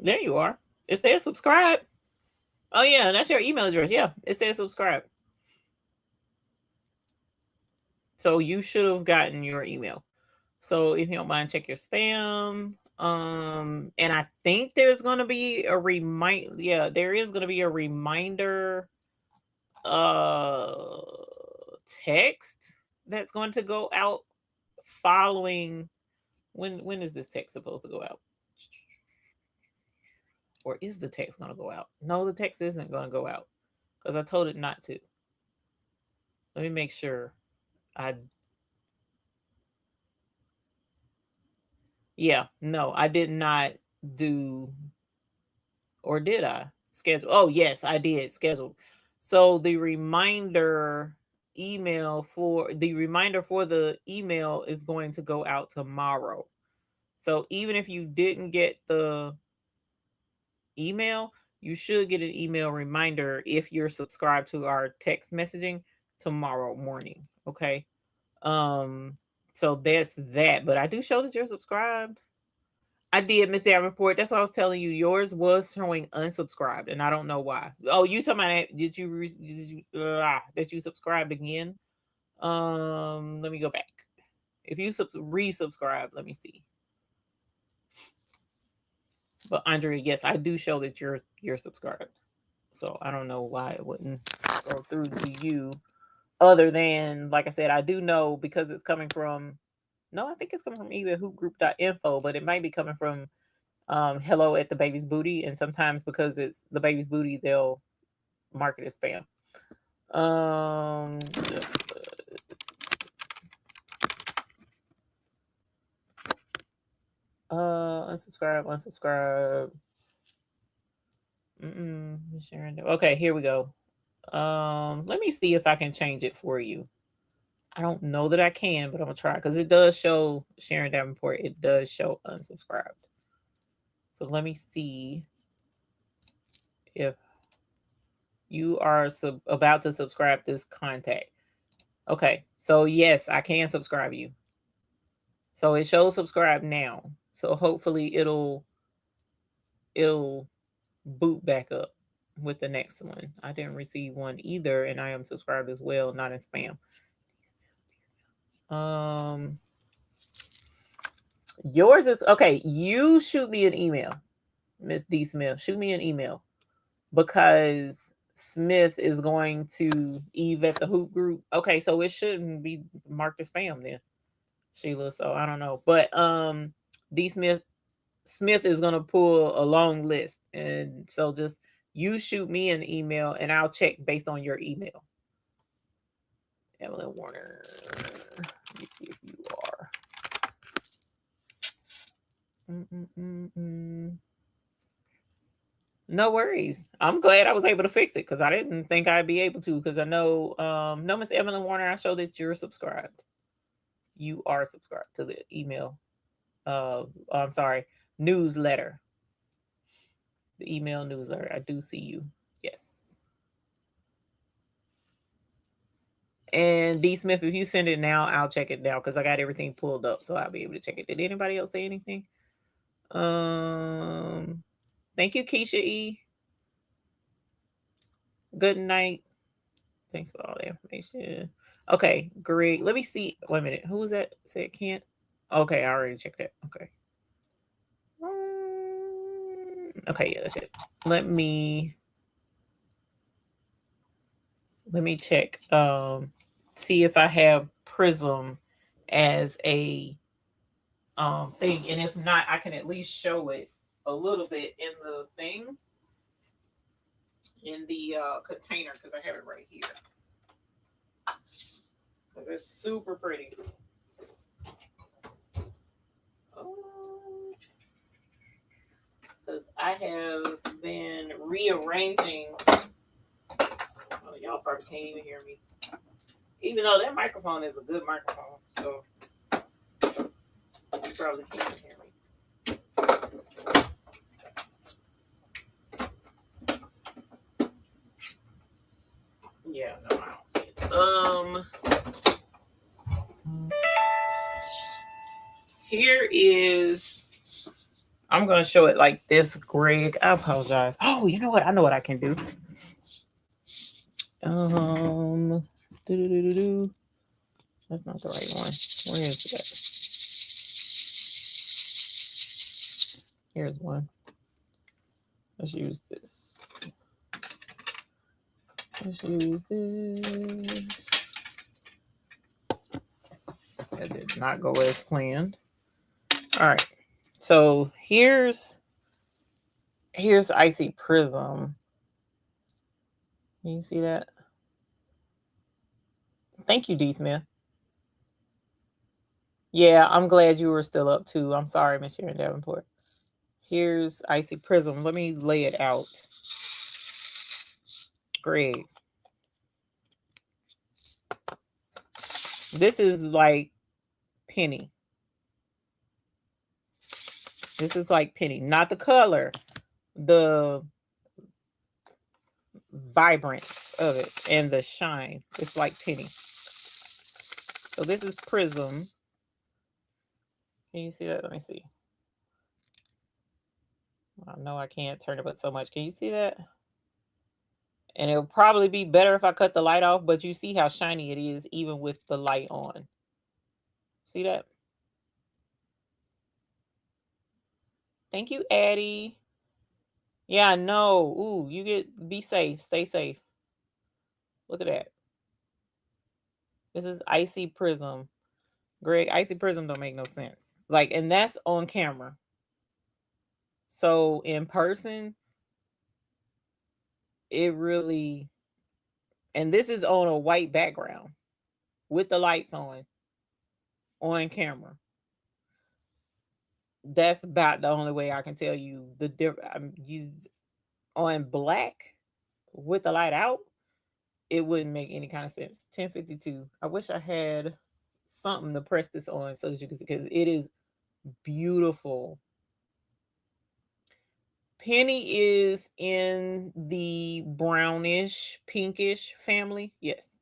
There you are. It says subscribe. Oh yeah, that's your email address. Yeah, it says subscribe. So you should have gotten your email. So if you don't mind, check your spam. And I think there's gonna be a remind. Yeah, there is gonna be a reminder text that's going to go out following when is this text supposed to go out? Or is the text going to go out? No, the text isn't going to go out because I told it not to. Let me make sure. No, I did not do, or did I schedule? Oh, yes, I did schedule. So the reminder for the email is going to go out tomorrow. So even if you didn't get the email, you should get an email reminder if you're subscribed to our text messaging tomorrow morning. Okay. So that's that. But I do show that you're subscribed. I did, Miss Davenport. That's what I was telling you. Yours was showing unsubscribed, and I don't know why. Oh, you talking about that? Did you that you subscribed again? Let me go back. If you resubscribe, let me see. But Andrea, yes, I do show that you're subscribed. So I don't know why it wouldn't go through to you. Other than, like I said, I do know because it's coming from. No, I think it's coming from either hoopgroup.info, but it might be coming from hello at the baby's booty, and sometimes because it's the baby's booty, they'll mark it as spam. Unsubscribe. Okay, here we go. Let me see if I can change it for you. I don't know that I can, but I'm gonna try because it does show Sharon Davenport. It does show unsubscribed. So let me see if you are about to subscribe this contact. Okay, so yes, I can subscribe you. So it shows subscribe now. So hopefully it'll boot back up with the next one. I didn't receive one either, and I am subscribed as well, not in spam. Yours is okay. You shoot me an email, Miss D Smith. Shoot me an email because Smith is going to Eve at the Hoop group. Okay, so it shouldn't be marked as spam then. Sheila. So I don't know. But D Smith is gonna pull a long list. And so just you shoot me an email and I'll check based on your email. Evelyn Warner. Let me see if you are. No worries. I'm glad I was able to fix it because I didn't think I'd be able to because I know no, Miss Evelyn Warner, I show that you're subscribed. You are subscribed to the email. I'm sorry, newsletter. The email newsletter. I do see you. Yes. And D Smith, if you send it now, I'll check it now because I got everything pulled up, so I'll be able to check it. Did anybody else say anything? Thank you, Keisha E. Good night. Thanks for all the information. Okay, Greg. Let me see. Wait a minute. Who was that? Say it can't. Okay, I already checked that. Okay. Okay, yeah, that's it. Let me check. See if I have Prism as a thing, and if not, I can at least show it a little bit in the thing, in the container, because I have it right here. Because it's super pretty. Because I have been rearranging. Oh, y'all probably can't even hear me. Even though that microphone is a good microphone, so you probably can't hear me. Yeah, no, I don't see it. Here is. I'm gonna show it like this, Greg. I apologize. Oh, you know what? I know what I can do. That's not the right one. Where is it? Here's one. Let's use this. Let's use this. That did not go as planned. All right. So here's Icy Prism. Can you see that? Thank you, D Smith. Yeah, I'm glad you were still up too. I'm sorry, Miss Sharon Davenport. Here's Icy Prism. Let me lay it out. Great. This is like penny. This is like penny. Not the color. The vibrance of it and the shine. It's like penny. So this is Prism. Can you see that? Let me see. I know I can't turn it up so much. Can you see that? And it'll probably be better if I cut the light off, but you see how shiny it is even with the light on. See that? Thank you, Addie. Yeah, no. Ooh, be safe. Stay safe. Look at that. This is Icy Prism. Greg, Icy Prism don't make no sense. Like, and that's on camera. So in person, it really, and this is on a white background with the lights on camera. That's about the only way I can tell you the difference. I'm used on black with the light out. It wouldn't make any kind of sense. 1052. I wish I had something to press this on so that you can see, because it is beautiful. Penny is in the brownish, pinkish family. Yes.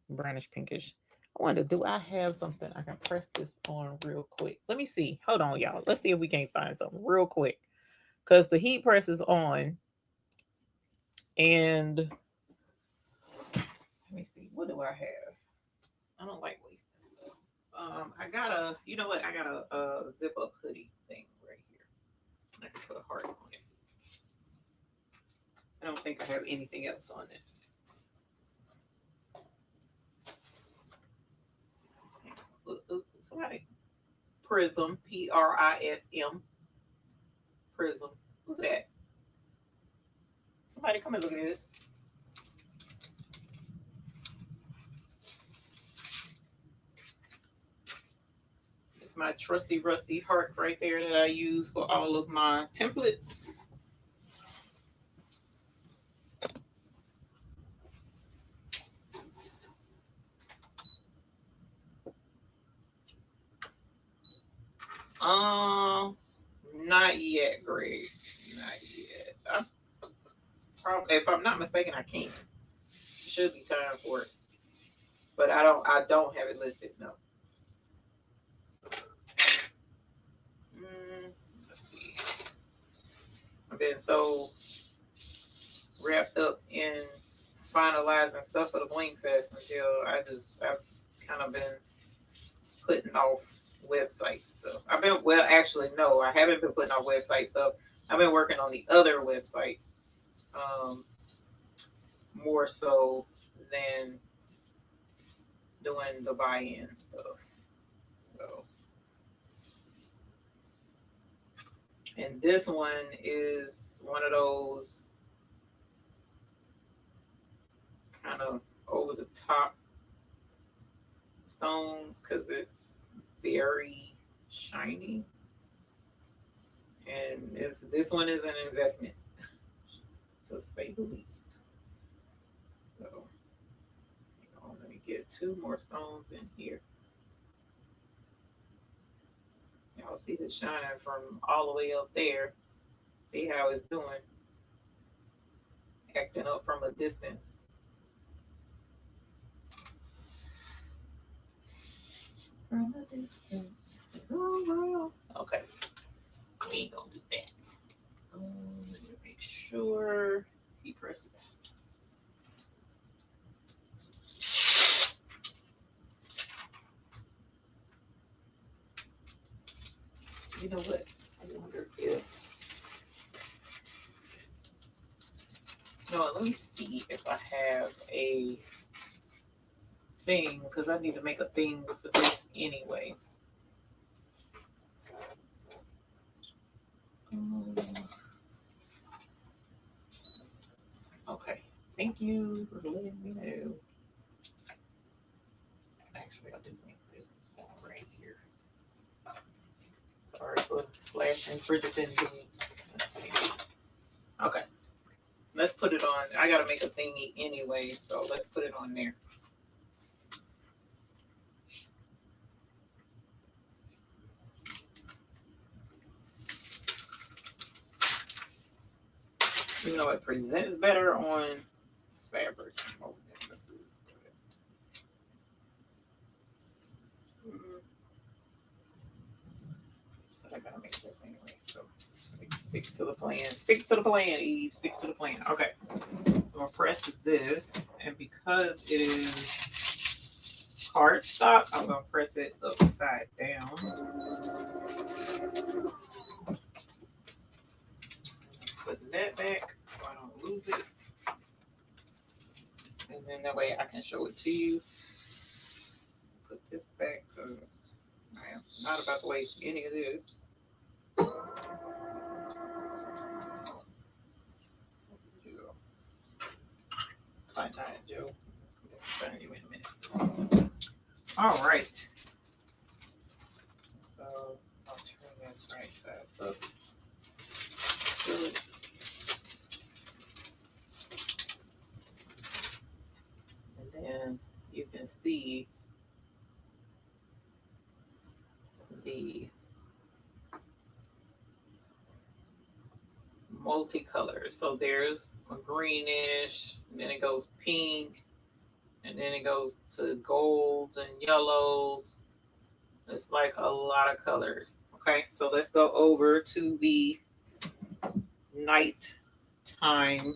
Brownish, pinkish. I wonder, do I have something I can press this on real quick? Let me see. Hold on, y'all. Let's see if we can't find something real quick. Because the heat press is on. And let me see. What do I have? I don't like wasting stuff. I got a, you know what? I got a zip up hoodie thing right here. I can put a heart on it. I don't think I have anything else on it. Look, somebody. Prism, Prism. Prism. Look at that. Somebody come and look at this. It's my trusty rusty heart right there that I use for all of my templates. Not yet, Greg. Not yet. Probably, if I'm not mistaken, I can. Should be time for it, but I don't have it listed. No. Let's see. I've been so wrapped up in finalizing stuff for the BlingFest until I've kind of been putting off website stuff. Actually, no, I haven't been putting off website stuff. I've been working on the other website more so than doing the buy-in stuff. So, and this one is one of those kind of over the top stones because it's very shiny, and this one is an investment, to say the least. So, let me get 2 more stones in here. Y'all see it shining from all the way up there. See how it's doing, acting up from a distance. From a distance. Oh, okay. We ain't gonna do that. Let me make sure he presses. You know what? I wonder if. No, let me see if I have a thing, because I need to make a thing for this anyway. Okay. Thank you for letting me know. Actually, I didn't make this right here. Sorry for flashing Bridgerton boobs. Okay. Let's put it on. I gotta make a thingy anyway, so let's put it on there. You know, it presents better on fabric. Most instances. But I gotta make this anyway, so stick to the plan. Stick to the plan, Eve. Stick to the plan. Okay. So I'm gonna press this, and because it is cardstock, I'm gonna press it upside down. Put that back so I don't lose it. And then that way I can show it to you. Put this back because I am not about to waste any of this. Bye, Joe. Find you in a minute. All right. So I'll turn this right side up. Good. And then you can see the multicolors. So there's a greenish, and then it goes pink, and then it goes to golds and yellows. It's like a lot of colors. Okay, so let's go over to the night time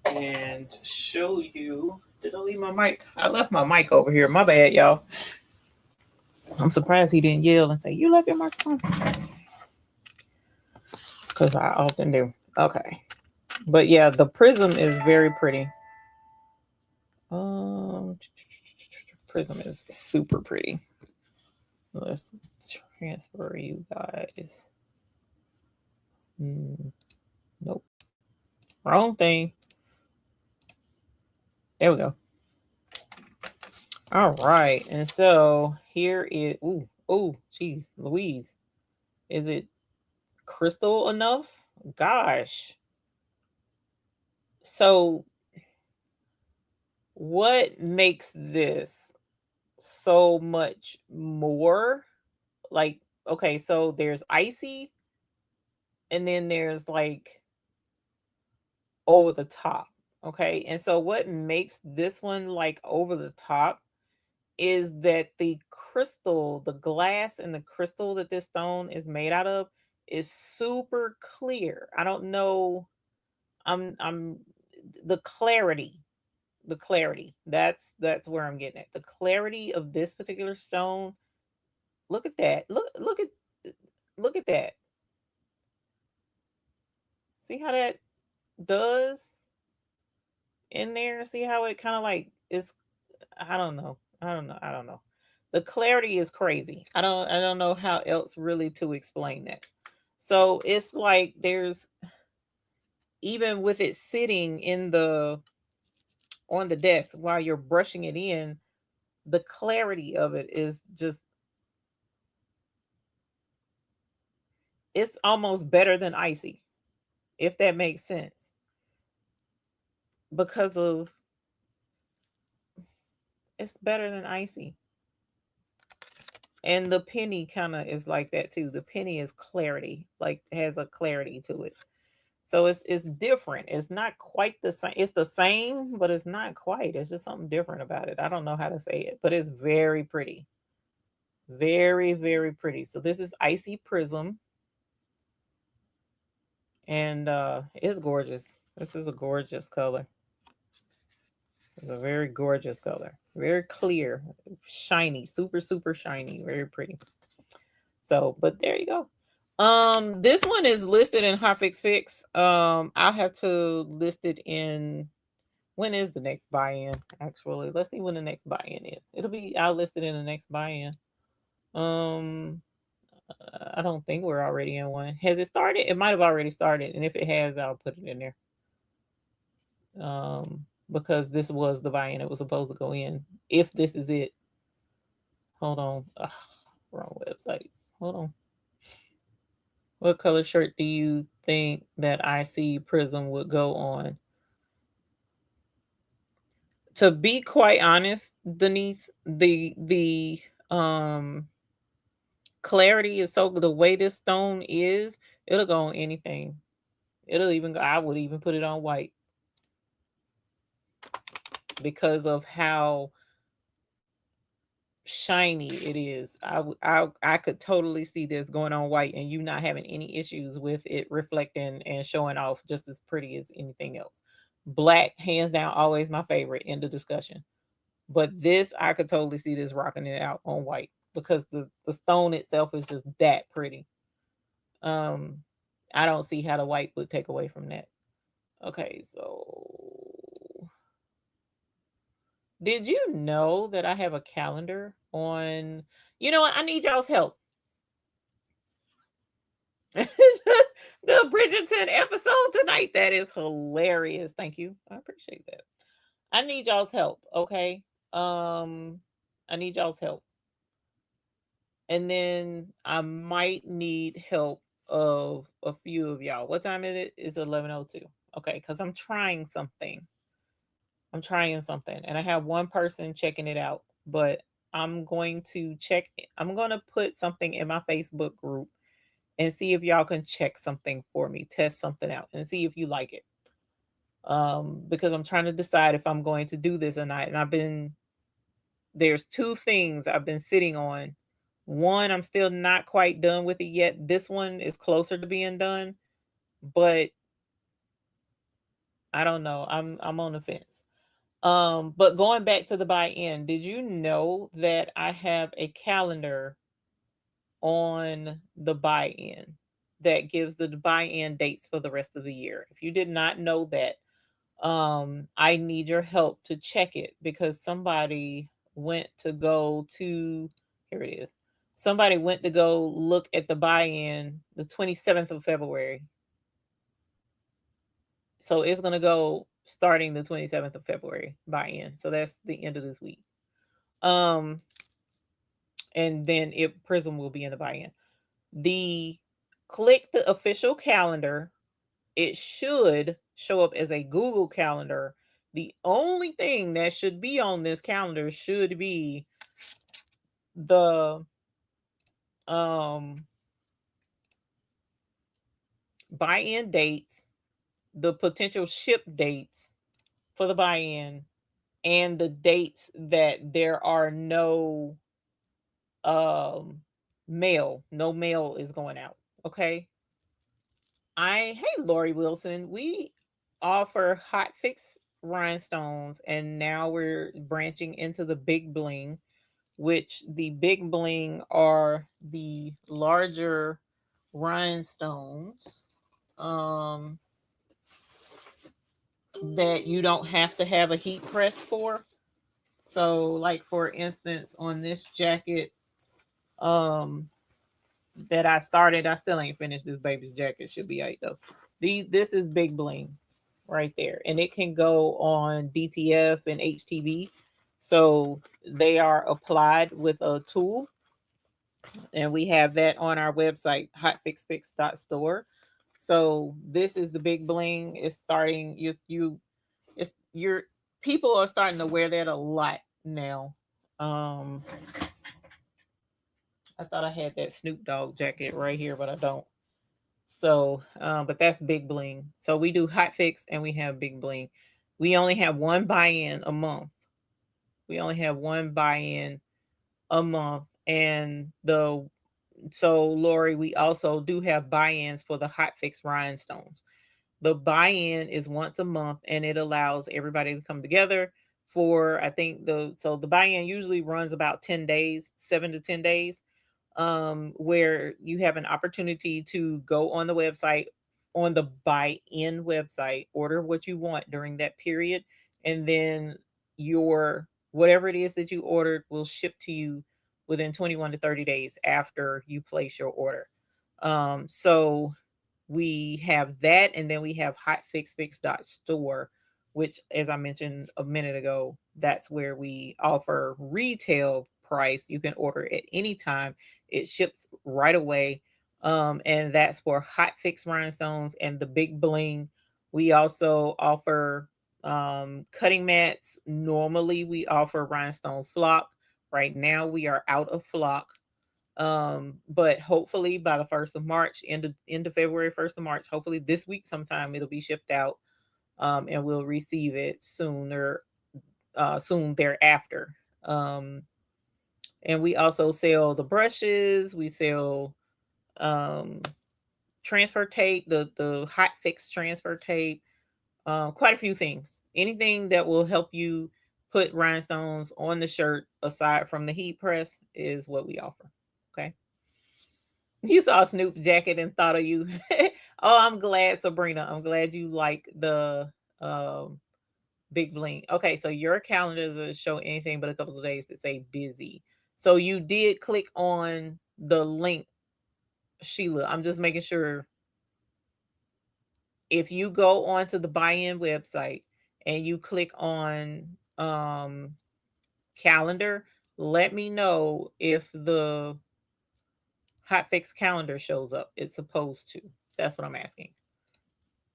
and show you. Did I leave my mic? I left my mic over here. My bad, y'all. I'm surprised he didn't yell and say, "You left your microphone." Because I often do. Okay. But yeah, the prism is very pretty. prism is super pretty. Let's transfer you guys. Nope. Wrong thing. There we go. All right. And so here is, geez, Louise. Is it crystal enough? Gosh. So what makes this so much more like, okay, so there's icy and then there's like over the top. Okay. And so what makes this one like over the top is that the crystal, the glass and the crystal that this stone is made out of is super clear. I don't know. I'm the clarity. The clarity. That's where I'm getting at. The clarity of this particular stone. Look at that. Look at that. See how that does in there? See how it kind of like is, I don't know. I don't know. The clarity is crazy. I don't know how else really to explain that. So it's like there's, even with it sitting in the on the desk while you're brushing it in, the clarity of it is just, it's almost better than icy, if that makes sense. Because of, it's better than icy. And the penny kind of is like that too. The penny is clarity, like has a clarity to it. So it's different. It's not quite the same. It's the same, but it's not quite. It's just something different about it. I don't know how to say it, but it's very pretty. Very, very pretty. So this is Icy Prism. And it's gorgeous. This is a gorgeous color. It's a very gorgeous color. Very clear, shiny, super, super shiny, very pretty. So, but there you go. This one is listed in Hotfix Fix. I'll have to list it in, when is the next buy-in? Actually, let's see when the next buy-in is. It'll be, I'll list it in the next buy-in. I don't think we're already in one. Has it started? It might have already started, and if it has, I'll put it in there. Because this was the buy-in it was supposed to go in. If this is it, hold on. Ugh, wrong website. Hold on. What color shirt do you think that Icy Prism would go on? To be quite honest, Denise, the clarity is so, the way this stone is, it'll go on anything. It'll even go, I would even put it on white because of how shiny it is. I could totally see this going on white and you not having any issues with it reflecting and showing off just as pretty as anything else. Black, hands down, always my favorite in the discussion. But this, I could totally see this rocking it out on white because the stone itself is just that pretty. I don't see how the white would take away from that. Okay, so did you know that I have a calendar on? You know what? I need y'all's help. The Bridgerton episode tonight. That is hilarious. Thank you. I appreciate that. I need y'all's help. Okay. I need y'all's help. And then I might need help of a few of y'all. What time is it? It's 11:02. Okay, because I'm trying something. I'm trying something, and I have one person checking it out. But I'm going to check. I'm going to put something in my Facebook group and see if y'all can check something for me, test something out, and see if you like it. Because I'm trying to decide if I'm going to do this or not. And there's two things I've been sitting on. One, I'm still not quite done with it yet. This one is closer to being done, but I don't know. I'm on the fence. But going back to the buy-in, did you know that I have a calendar on the buy-in that gives the buy-in dates for the rest of the year? If you did not know that, I need your help to check it because somebody went to go to, here it is. Somebody went to go look at the buy-in the 27th of February. So it's going to go starting the 27th of February buy-in. So that's the end of this week. Um, and then Prism will be in the buy-in. The click the official calendar. It should show up as a Google calendar. The only thing that should be on this calendar should be the buy-in dates, the potential ship dates for the buy-in, and the dates that there are no no mail is going out. Okay. Hey Lori Wilson, we offer Hotfix rhinestones, and now we're branching into the big bling, which the big bling are the larger rhinestones that you don't have to have a heat press for. So, like for instance, on this jacket that I started, I still ain't finished this baby's jacket. Should be out though. This is big bling right there, and it can go on DTF and HTV. So they are applied with a tool, and we have that on our website, hotfixfix.store. So this is the big bling. It's starting. It's your people are starting to wear that a lot now. I thought I had that Snoop Dogg jacket right here, but I don't. So, but that's big bling. So we do hot fix and we have big bling. We only have one buy-in a month. We only have one buy-in a month, and Lori, we also do have buy-ins for the hot fix rhinestones. The buy-in is once a month, and it allows everybody to come together for, I think the buy-in usually runs about 10 days, 7 to 10 days, where you have an opportunity to go on the website, on the buy-in website, order what you want during that period, and then your whatever it is that you ordered will ship to you within 21 to 30 days after you place your order. So we have that, and then we have hotfixfix.store, which, as I mentioned a minute ago, that's where we offer retail price. You can order at any time, it ships right away. And that's for hot fix rhinestones and the big bling. We also offer cutting mats. Normally we offer rhinestone flock. Right now we are out of flock, but hopefully by the 1st of March, end of February, 1st of March, hopefully this week sometime, it'll be shipped out, and we'll receive it soon thereafter. And we also sell the brushes. We sell um transfer tape, the hot fix transfer tape, quite a few things. Anything that will help you put rhinestones on the shirt aside from the heat press is what we offer. Okay. You saw Snoop jacket and thought of you. Oh, I'm glad, Sabrina. I'm glad you like the big bling. Okay, so your calendar doesn't show anything but a couple of days that say busy. So you did click on the link, Sheila. I'm just making sure. If you go onto the buy-in website and you click on calendar, let me know if the hotfix calendar shows up. It's supposed to. That's what I'm asking.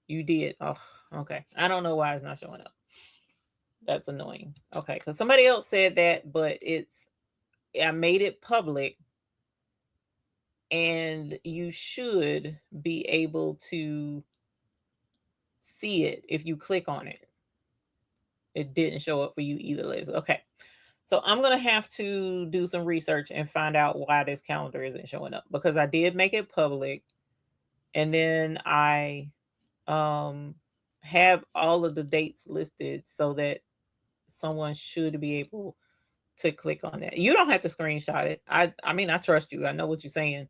You did. Oh, okay. I don't know why it's not showing up. That's annoying. Okay, because somebody else said that, but I made it public, and you should be able to see it if you click on it. It didn't show up for you either, Liz. Okay. So I'm going to have to do some research and find out why this calendar isn't showing up, because I did make it public, and then I have all of the dates listed so that someone should be able to click on that. You don't have to screenshot it. I mean, I trust you. I know what you're saying.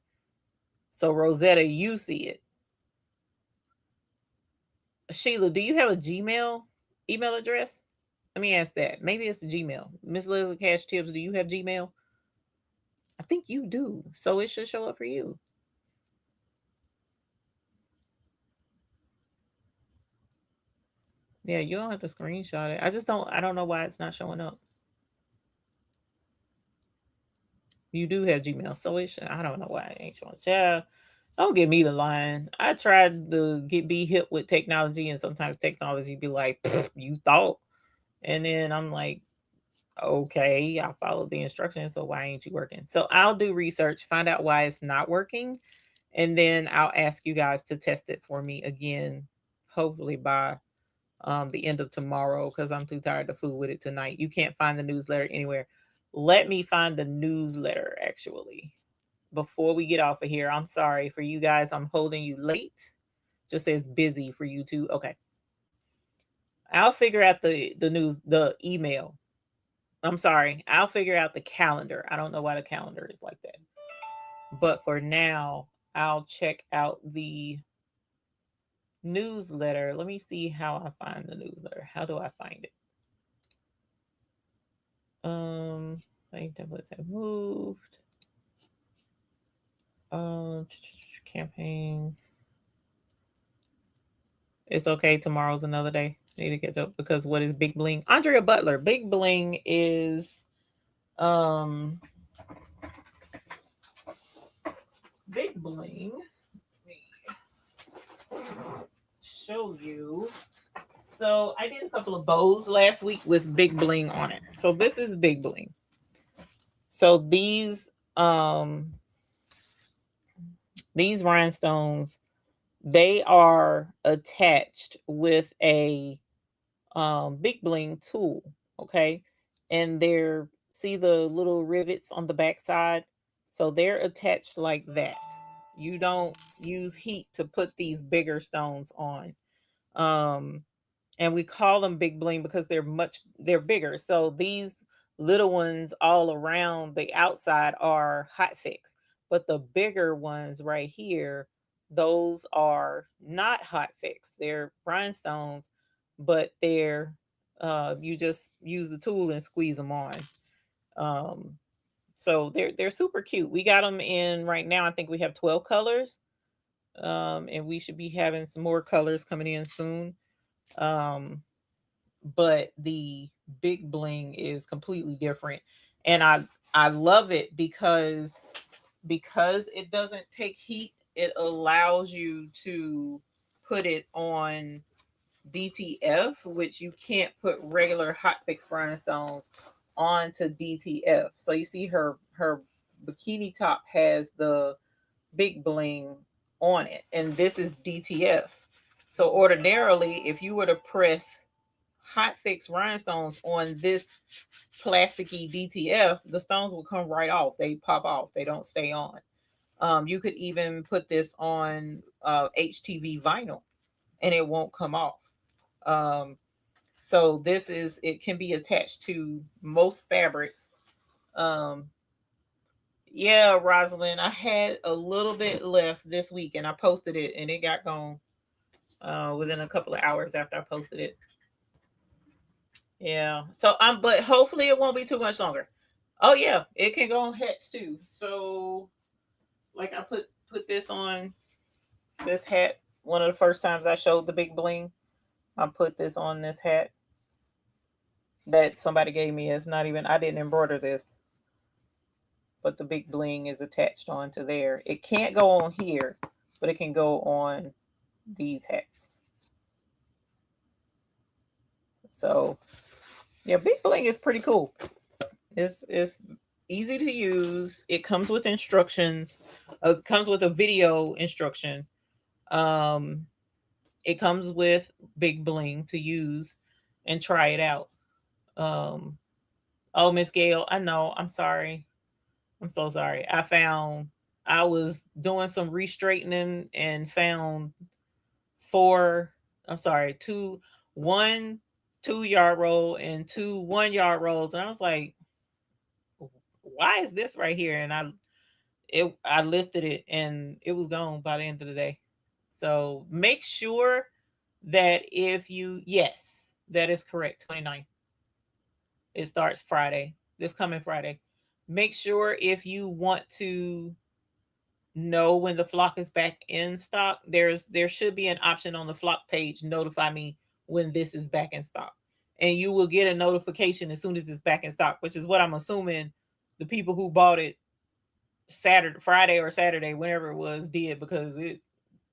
So Rosetta, you see it. Sheila, do you have a Gmail email address? Let me ask that. Maybe it's the Gmail. Miss Leslie Cash Tips, do you have Gmail? I think you do. So it should show up for you. Yeah, you don't have to screenshot it. I don't know why it's not showing up. You do have Gmail. So it should, I don't know why it ain't showing. Yeah. Don't give me the line. I tried to be hip with technology, and sometimes technology be like, "You thought," and then I'm like, "Okay, I followed the instructions, so why ain't you working?" So I'll do research, find out why it's not working, and then I'll ask you guys to test it for me again, hopefully by the end of tomorrow, because I'm too tired to fool with it tonight. You can't find the newsletter anywhere. Let me find the newsletter actually before we get off of here. I'm sorry for you guys. I'm holding you late. Just says busy for you too. Okay. I'll figure out the email. I'm sorry. I'll figure out the calendar. I don't know why the calendar is like that. But for now, I'll check out the newsletter. Let me see how I find the newsletter. How do I find it? Save templates have moved. Campaigns. It's okay. Tomorrow's another day. Need to catch up because what is Big Bling? Andrea Butler. Big Bling is um Big Bling. Let me show you. So I did a couple of bows last week with Big Bling on it. So this is Big Bling. So these rhinestones, they are attached with a Big Bling tool, okay? And they're, see the little rivets on the back side? So they're attached like that. You don't use heat to put these bigger stones on. Um, and we call them Big Bling because they're bigger. So these little ones all around the outside are Hotfix, but the bigger ones right here, those are not Hotfix. They're rhinestones, but they're you just use the tool and squeeze them on. Um, so they're super cute. We got them in right now. I think we have 12 colors. And we should be having some more colors coming in soon. Um, but the Big Bling is completely different, and I love it because it doesn't take heat. It allows you to put it on DTF, which you can't put regular Hotfix rhinestones onto DTF. So you see her bikini top has the Big Bling on it, and this is DTF. So ordinarily, if you were to press Hotfix rhinestones on this plasticky DTF, the stones will come right off. They pop off. They don't stay on. You could even put this on HTV vinyl, and it won't come off. Um, so this is, it can be attached to most fabrics. Um, yeah, Rosalind, I had a little bit left this week, and I posted it, and it got gone within a couple of hours after I posted it. Yeah. So but hopefully it won't be too much longer. Oh yeah, it can go on hats too. So like I put this on this hat one of the first times I showed the Big Bling. I put this on this hat that somebody gave me. It's not even, I didn't embroider this, but the Big Bling is attached onto there. It can't go on here, but it can go on these hats. So yeah, Big Bling is pretty cool. It's easy to use. It comes with instructions. Comes with a video instruction. Um, it comes with Big Bling to use and try it out. Um, oh, Miss Gail, I know. I'm sorry. I'm so sorry. I was doing some restraightening and found four. I'm sorry, one 2 yard roll and two 1 yard rolls, and I was like, why is this right here? And I listed it and it was gone by the end of the day. So make sure that if you, yes, that is correct, 29. It starts Friday, this coming Friday. Make sure if you want to know when the flock is back in stock, there should be an option on the flock page, notify me when this is back in stock. And you will get a notification as soon as it's back in stock, which is what I'm assuming the people who bought it Saturday, Friday or Saturday, whenever it was, did, because it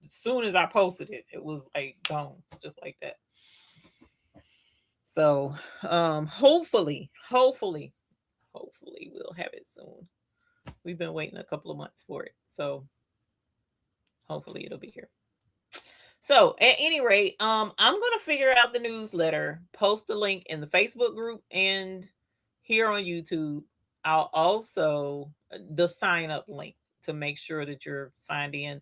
as soon as I posted it, it was like gone, just like that. So hopefully we'll have it soon. We've been waiting a couple of months for it. So hopefully it'll be here. So at any rate, I'm gonna figure out the newsletter, post the link in the Facebook group and here on YouTube. I'll also the sign up link to make sure that you're signed in.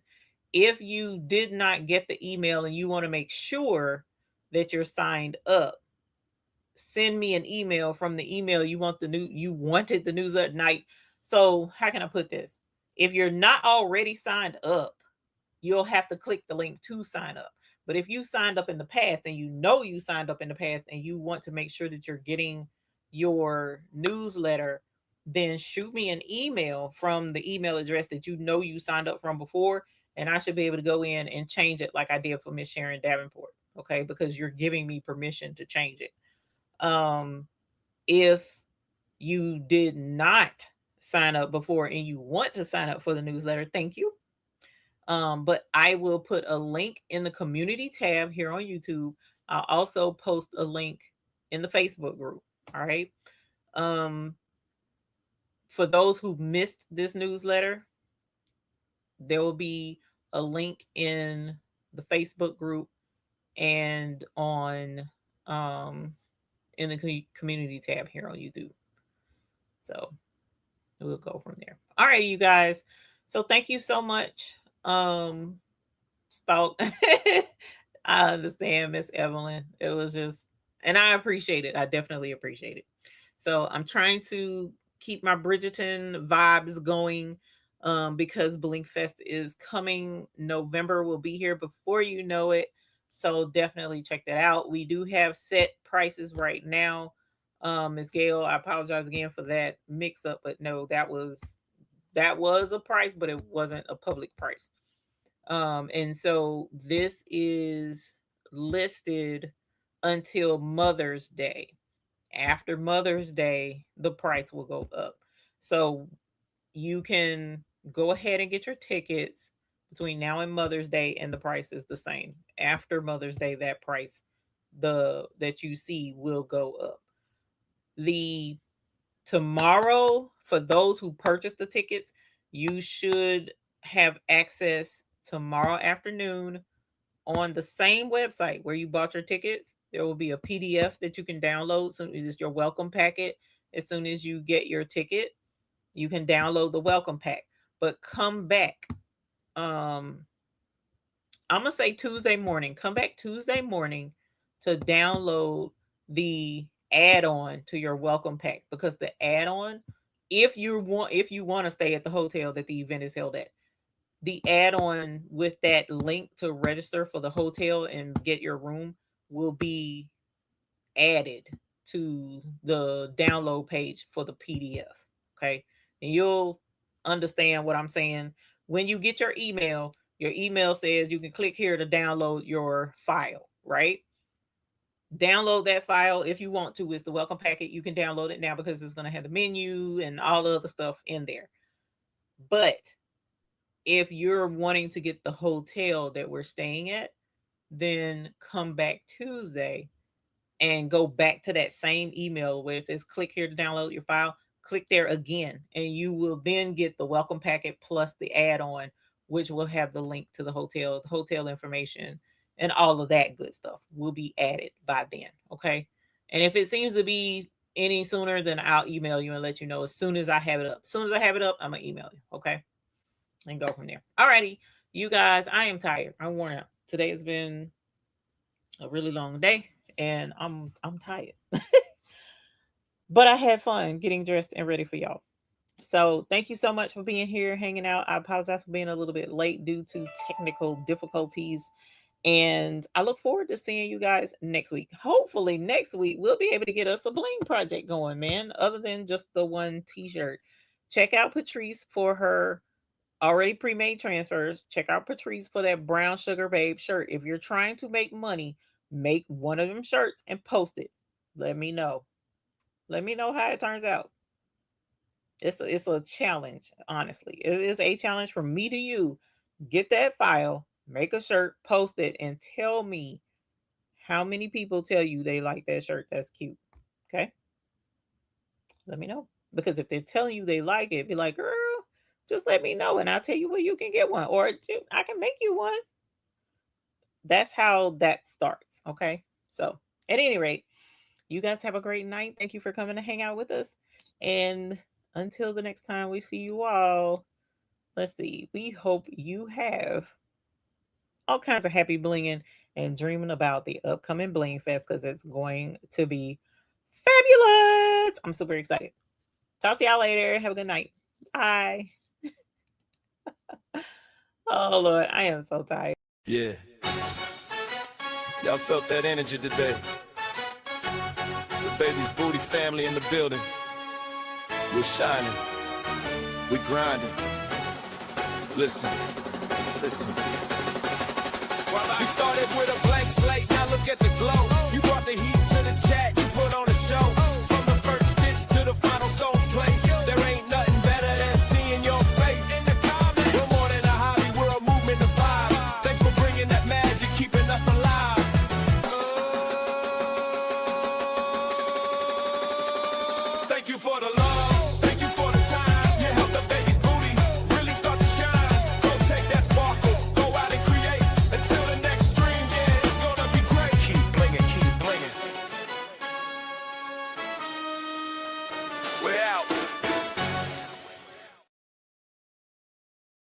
If you did not get the email and you want to make sure that you're signed up, send me an email from the email you wanted the newsletter night. So how can I put this? If you're not already signed up, you'll have to click the link to sign up. But if you signed up in the past and you know you signed up in the past and you want to make sure that you're getting your newsletter, then shoot me an email from the email address that you know you signed up from before, and I should be able to go in and change it like I did for Miss Sharon Davenport. Okay, because you're giving me permission to change it. If you did not sign up before and you want to sign up for the newsletter, thank you. But I will put a link in the community tab here on YouTube. I'll also post a link in the Facebook group. All right. Um, for those who missed this newsletter, there will be a link in the Facebook group and on um in the community tab here on YouTube. So we'll go from there. All right, you guys. So thank you so much. Stalk. I understand, Miss Evelyn. It was just, and I appreciate it. I definitely appreciate it. So I'm trying to keep my Bridgerton vibes going, because BlingFest is coming. November will be here before you know it. So definitely check that out. We do have set prices right now. Ms. Gail, I apologize again for that mix up, but no, that was a price, but it wasn't a public price. And so this is listed until Mother's Day. After Mother's Day, the price will go up. So you can go ahead and get your tickets between now and Mother's Day, and the price is the same. After Mother's Day, that price the that you see will go up. The tomorrow, for those who purchase the tickets, you should have access tomorrow afternoon on the same website where you bought your tickets. There will be a PDF that you can download. So it is your welcome packet. As soon as you get your ticket, you can download the welcome pack. But come back. Um, I'm gonna say Tuesday morning. Come back Tuesday morning to download the add-on to your welcome pack, because the add-on, if you want to stay at the hotel that the event is held at, the add-on with that link to register for the hotel and get your room will be added to the download page for the PDF. Okay. And you'll understand what I'm saying. When you get your email says you can click here to download your file, right? Download that file if you want to. It's the welcome packet. You can download it now because it's going to have the menu and all the other stuff in there. But if you're wanting to get the hotel that we're staying at, then come back Tuesday and go back to that same email where it says click here to download your file. Click there again, and you will then get the welcome packet plus the add on, which will have the link to the hotel information, and all of that good stuff will be added by then. Okay. And if it seems to be any sooner, then I'll email you and let you know as soon as I have it up. As soon as I have it up, I'm going to email you. Okay. And go from there. Alrighty. You guys, I am tired. I'm worn out. Today has been a really long day and I'm tired. But I had fun getting dressed and ready for y'all. So thank you so much for being here, hanging out. I apologize for being a little bit late due to technical difficulties And I look forward to seeing you guys next week. Hopefully, next week we'll be able to get us a bling project going, man, other than just the one t shirt. Check out Patrice for her already pre made transfers. Check out Patrice for that brown sugar babe shirt. If you're trying to make money, make one of them shirts and post it. Let me know. Let me know how it turns out. It's a challenge, honestly. It is a challenge from me to you. Get that file, make a shirt, post it, and tell me how many people tell you they like that shirt. That's cute. Okay? Let me know. Because if they're telling you they like it, be like, girl, just let me know and I'll tell you where you can get one. Or I can make you one. That's how that starts. Okay? So, at any rate, you guys have a great night. Thank you for coming to hang out with us. And until the next time we see you all, let's see. We hope you have all kinds of happy blinging and dreaming about the upcoming BlingFest because it's going to be fabulous. I'm super excited. Talk to y'all later. Have a good night. Bye. Oh, Lord. I am so tired. Yeah. Y'all felt that energy today. The Baby's Booty family in the building. We're shining. We're grinding. Listen. We started with a blank slate, now look at the glow. You brought the heat to the chat, you put on a show.